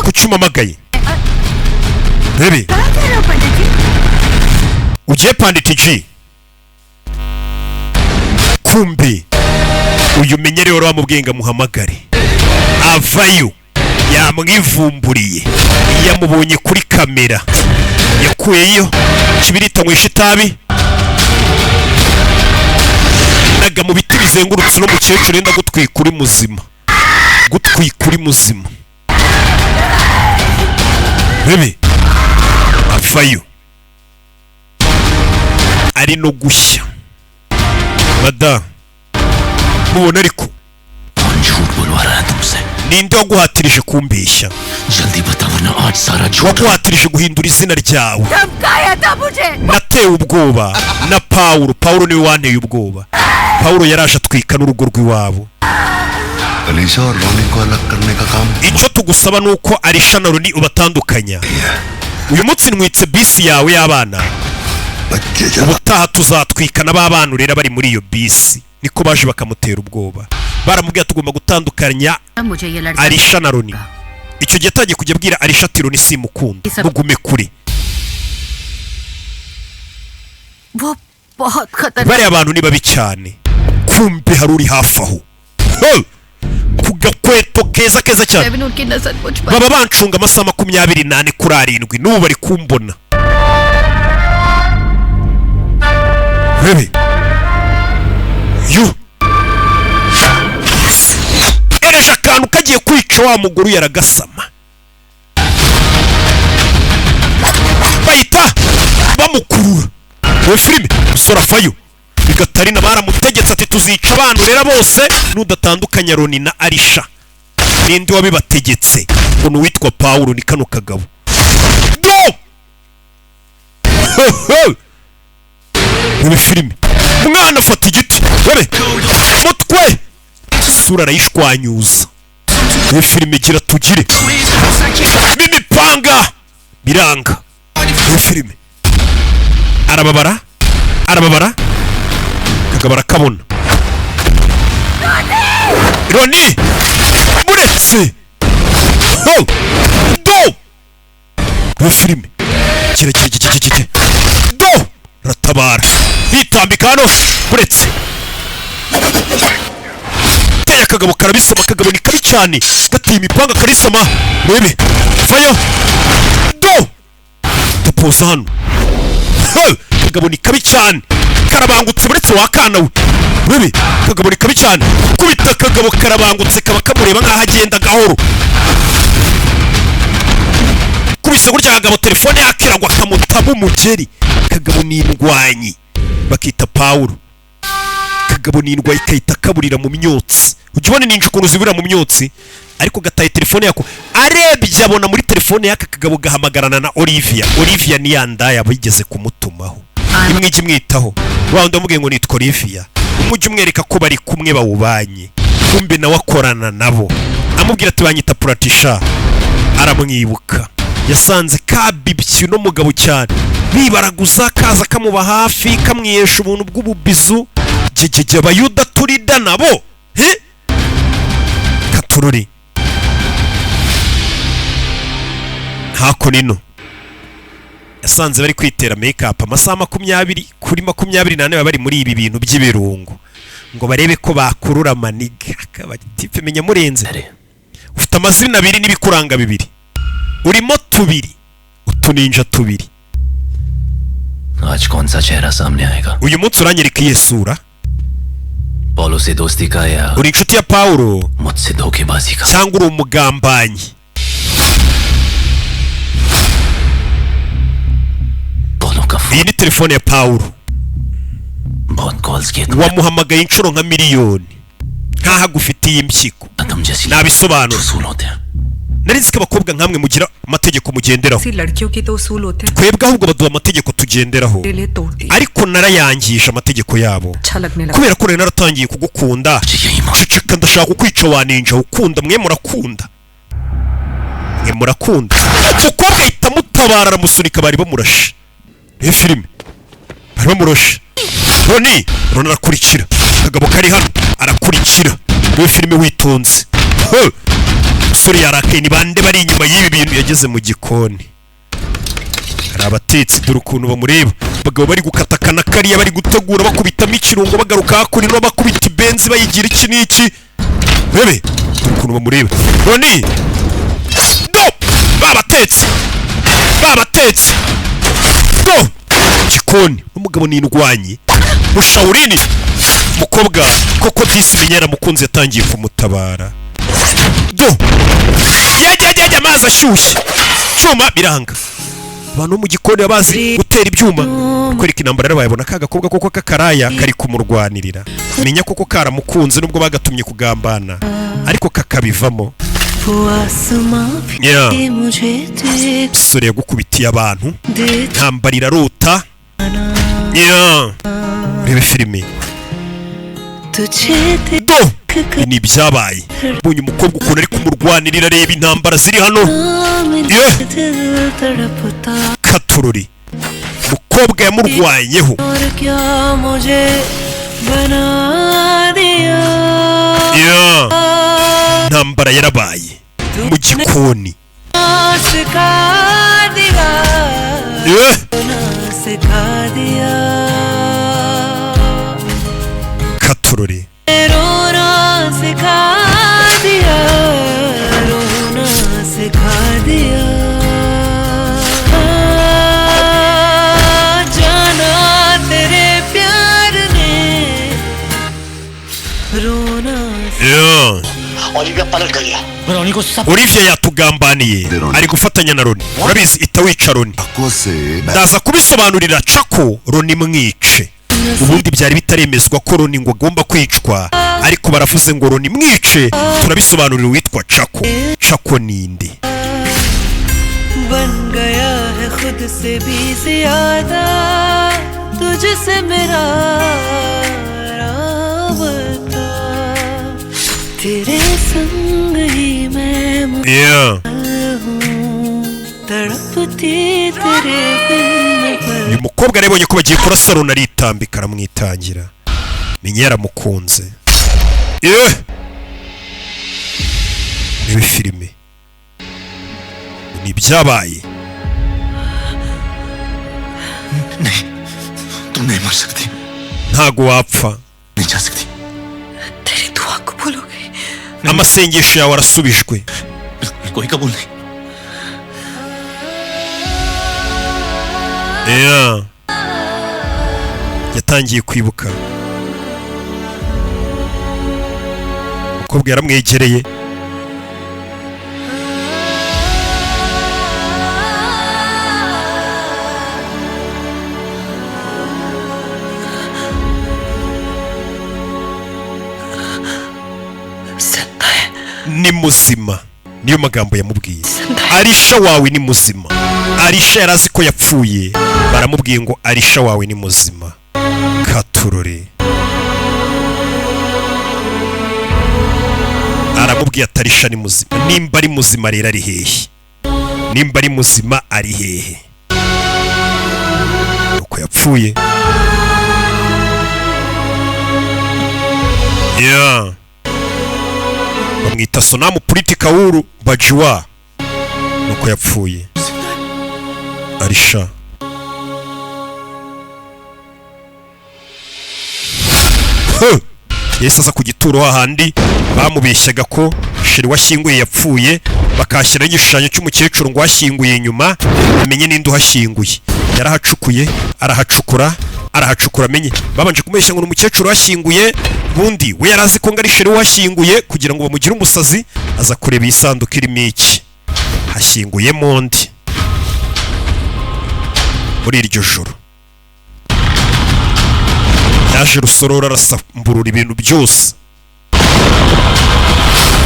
kucyuma magaye bebe ugiye Pandit G kumbi uyu menyere wari wamubwenga muhamagare avayo yamwivumburiye yamubonye kuri kamera yakuyeyo kibirita mwisha itabi naga mu biti bizengurutse no mukecuru enda gutwika uri muzima bebe avayo ari no gushya mada mubona ariko ninde waguhatirije kumbeshya waguhatirije guhindura izina ryawe natewe ubwoba na Paulo niwe wanteye ubwoba Paulo yaraje atwika n'urugo rw'iwabo icyo tugusaba nuko Arisha na Roni ubatandukanya uyu munsi nwitse bisi yawe y'abana ubutaha tuzatwikana b'abana urera bari muri iyo bisi niko baje bakamutera ubwoba baramubwira tugomba gutandukanya Arisha na Roni icyo gihe tagiye kujya abwira Arisha ati Roni simukunda mugume kure bari abantu ni babi cyane kumbe haruri hafi aho kugakweto keza cyane baba bancunga amasaha 28 kuri 7 n'ubu bari kumbona bebe yo ereje akantu kagiye kwica wa muguru yaragasama bahita bamukurura we filime usora fayo bigatarina baramutegetse ati tuzica abantu rero bose nudatandukanya Roni na Arisha ninde wabibategetse ngo nuwitwa Paulo ni kano kagabo do we filime umwana afata igiti webe mutwe sura arayishwanyuza we filime igira tugire n'imipanga biranga we filime arababara kagabara kabona Roni muretse do we filime kire do ratabara hitambika hano muretse teye akagabo karabisoma akagabo ni kabi cyane gateye imipanga karisoma rebe vayo do tapoza hano kagabo ni kabi cyane karabangutse muretse wakana we rebe kagabo ni kabi cyane kubita kagabo karabangutse kaba kamureba nkaho agenda gahoro kubise gutya kagabo telefone yakiragwa kamutaba umugeri kagabo ni indwanyi bakita Paulo kagabo ni indwanyi kayita kaburira mu myotsi ujye ubona ninje ukuntu zibura mu myotsi ariko gataye telefone yako arebye abona muri telefone yaka kagabo gahamagarana na Olivia ni yandaya bigeze kumutumaho imwije mwitaho wawundi amubwiye ngo nitwa Olivia umujye umwereka ko bari kumwe bawubanye kumbe nawe akorana nabo amubwira ati banyita Pratisha aramwibuka yasanze kabibye no mugabo cyane bibaraguza kaza kamuba hafi kamwiyesha ubuntu bw'ububizu jejeje abayuda turida nabo katururi hako nino yasanze bari kwitera makeup amasaha 20 kuri 24 bari muri ibi bintu by'ibirungo ngo barebe ko bakurura maniga akabatipe menya murenze ufite amazina abiri n'ibikuranga bibiri urimo tubiri utuninja tubiri आज कौन सा चेहरा सामने आएगा uyu munsi uranyereka iye sura Paulo से दोस्ती का या uri inshuti ya Paulo मुझसे धोखेबाजी का cyangwa uri umugambanyi iyi ni telefone ya Paulo wamuhamagaye inshuro nka miliyoni nkaho agufitiye impyiko nabisobanura nari nzi ko abakobwa nkamwe mugira amategeko mugenderaho twebwe ahubwo baduha amategeko tugenderaho ariko narayangije amategeko yabo kubera ko rero naratangiye kugukunda ceceka ndashaka kukwica waninja ukunda mwe murakunda umukobwa ahita mutabara aramusunika bari bamurashe iyi filime bari bamurashe Roni arakurikira akagabo kari hano arakurikira iyi filime witonze musore yarakaye ni bande bari inyuma y'ibi bintu yageze mu gikoni hari abatetsi dore ukuntu bamureba abagabo bari gukatakana kariya bari gutegura bakubitamo ikirungo bagaruka hakurino bakubita ibenzi bayigira iki n'iki bebe dore ukuntu bamureba Roni do babatetsi do gikoni umugabo ni indwanyi mushawurini mukobwa koko disi menyera mukunzi yatangiye kumutabara do yajya amazi ashyushye cyuma biranga abantu mu gikoni bazi gutera ibyuma kwereka intambara bayabona ka gakobwa koko kakaraya kari kumurwanirira menya koko karamukunze nubwo bagatumye kugambana ariko kakabivamo sore yagukubitiye abantu ntambarira rota rebe filime do ni byabaye mbonye umukobwa ukuntu ari kumurwanirira reba intambara ziri hano katururi umukobwa yamurwanyeho intambara yarabaye mu gikoni katururi Olivia पलट गई है रोनी को सब Olivia yatugambaniye ari gufatanya na Roni urabizi itawica Roni ndaza kubisobanurira Chako Roni mwice ubundi byari bitaremezwa ko Roni ngo agomba kwicwa ariko baravuze ngo Roni mwice turabisobanurira witwa Chako Chako ninde बन गया है खुद से भी ज्यादा तुझसे मेरा राबता तेरे संग ही मैं तड़पती तेरे बिन uyu mukobwa arebonye ko bagiye kurasa Roni aritambika aramwitangira menye yaramukunze ibi filime ni byabaye नहीं तुम नहीं मर सकती ntago wapfa नहीं जा सकती तेरी दुआ कबूल हो गई amasengesho yawe arasubijwe कोई कबूल नहीं yatangiye kwibuka umukobwa yaramwegereye ni muzima niyo magambo yamubwiye Arisha wawe ni muzima Arisha yarazi ko yapfuye baramubwiye ngo Arisha wawe ni muzima katurore aramubwiye ati Arisha ni muzima nimba ari muzima rero ari hehe nimba ari muzima ari hehe uko yapfuye bamwita sonamu politika wuru bajiwa nuko yapfuye Arisha yesi aza ku gituro hahandi bamubeshyaga ko sheri washyinguye yapfuye bakashyiraho igishushanyo cy'umukecuru ngo washyinguye inyuma amenye n'indi uhashyinguye yarahacukuye arahacukura amenye babanje kumubeshya ngo umukecuru washyinguye bundi we yarazi ko ngari sheri washyinguye kugira ngo bamugire umusazi aza kureba isanduku irimo iki hashyinguyemo undi muri iryo joro yaje rusorora arasamburura ibintu byose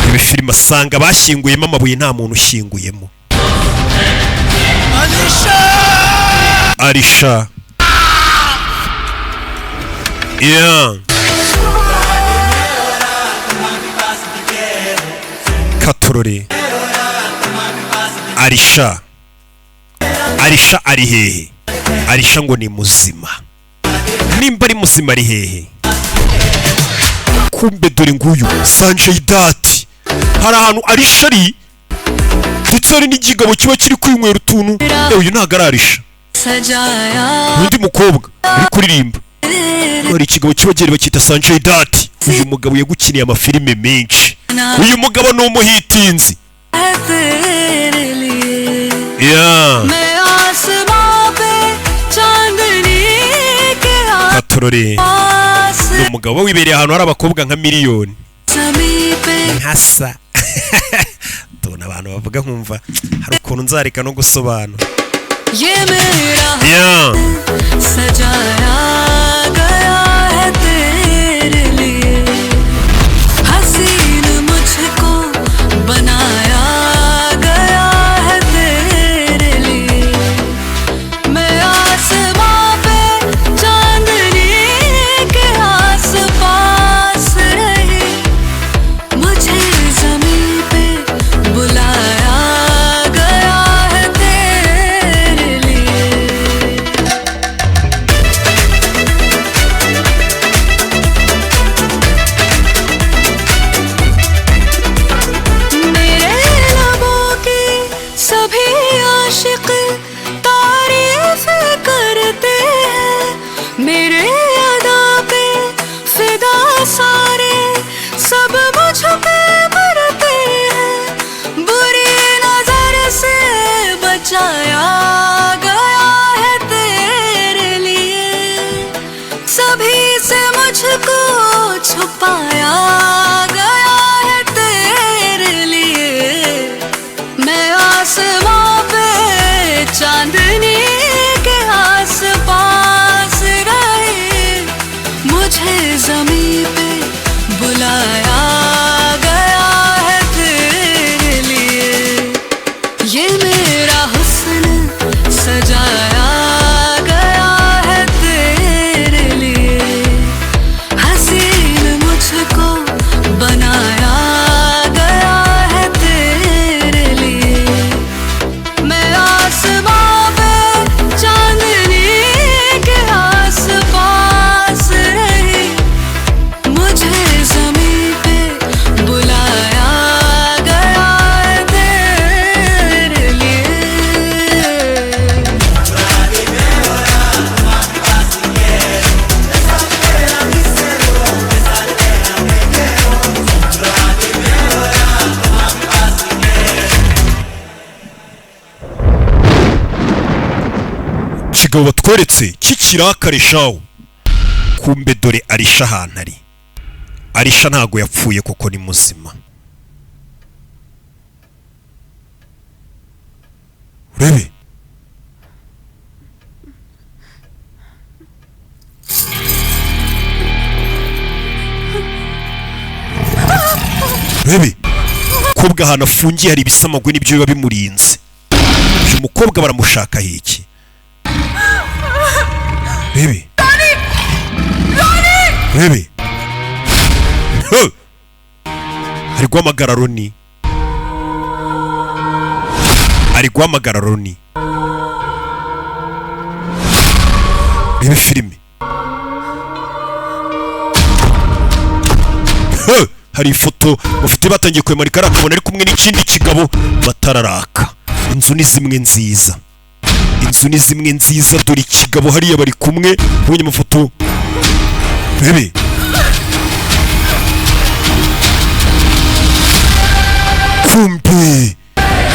ibi filime asanga bashyinguyemo amabuye nta muntu ushyinguyemo Arisha katurore Arisha ari hehe Arisha ngo ni muzima nimba ari muzima ari hehe kumbe dore nguyu Sanjay Dutt hari ahantu Arisha ari ndetse hari n'igigabo kiba kiri kwinywera utuntu uyu ntago ari Arisha undi mukobwa uri kuririmba hari ikigabo kiba gere bakita Sanjay Dutt uyu mugabo yagukiniye amafilime menshi uyu mugabo ni umuhitinzi katurore ni umugabo wibereye ahantu hari abakobwa nka miliyoni nkasa tubona abantu bavuga nkumva hari ukuntu nzareka no gusobanura छुपाया गया है तेरे ikigabo batweretse kikirakare shawo kumbe dore Arisha ahantu ari. Arisha ntago yapfuye kuko ni muzima. Urebe Rebe kubwa hano afungiye hari ibisamagwe n'ibyo biba bimurinze. Uyu mukobwa baramushaka hiki. Rebe Rebe ari guhamagara Roni. Ari guhamagara Roni. Rebe filime. Hari ifoto ufite batangiye kwemarika arakabona ari kumwe n'ikindi kigabo batararaka. Inzu ni zimwe nziza. Inzu ni zimwe nziza dore ikigabo hariya bari kumwe ubonye amafoto. Rebe kumbe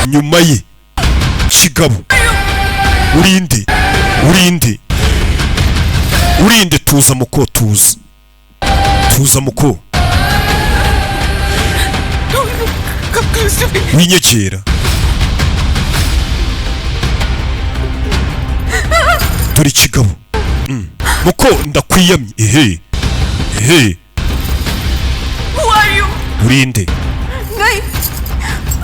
nyuma ye kigabo urinde tuza muko tuza muko winyegera dore kigabo muko ndakwiyamye ehe Who are you? urinde नहीं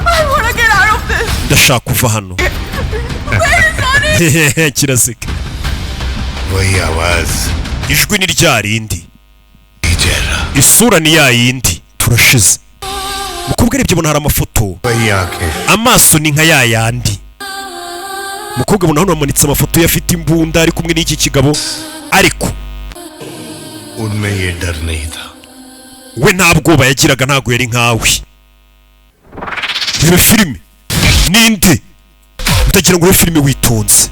I want to get out of this. ndashaka kuva hano. Where is Onyx? Kiraseka वही आवाज ijwi ni rya rindi isura ni ya yindi turashize. Mukobwa arebye bona hari amafoto amaso ni nka ya yandi. Mukobwa bona hano amanitse amafoto yafite imbunda ari kumwe n'iki kigabo ariko उनमें ये डर नहीं था. we nta bwoba yagiraga ntago yari nkawe. Reba filime ninde utagira ngo filime witonze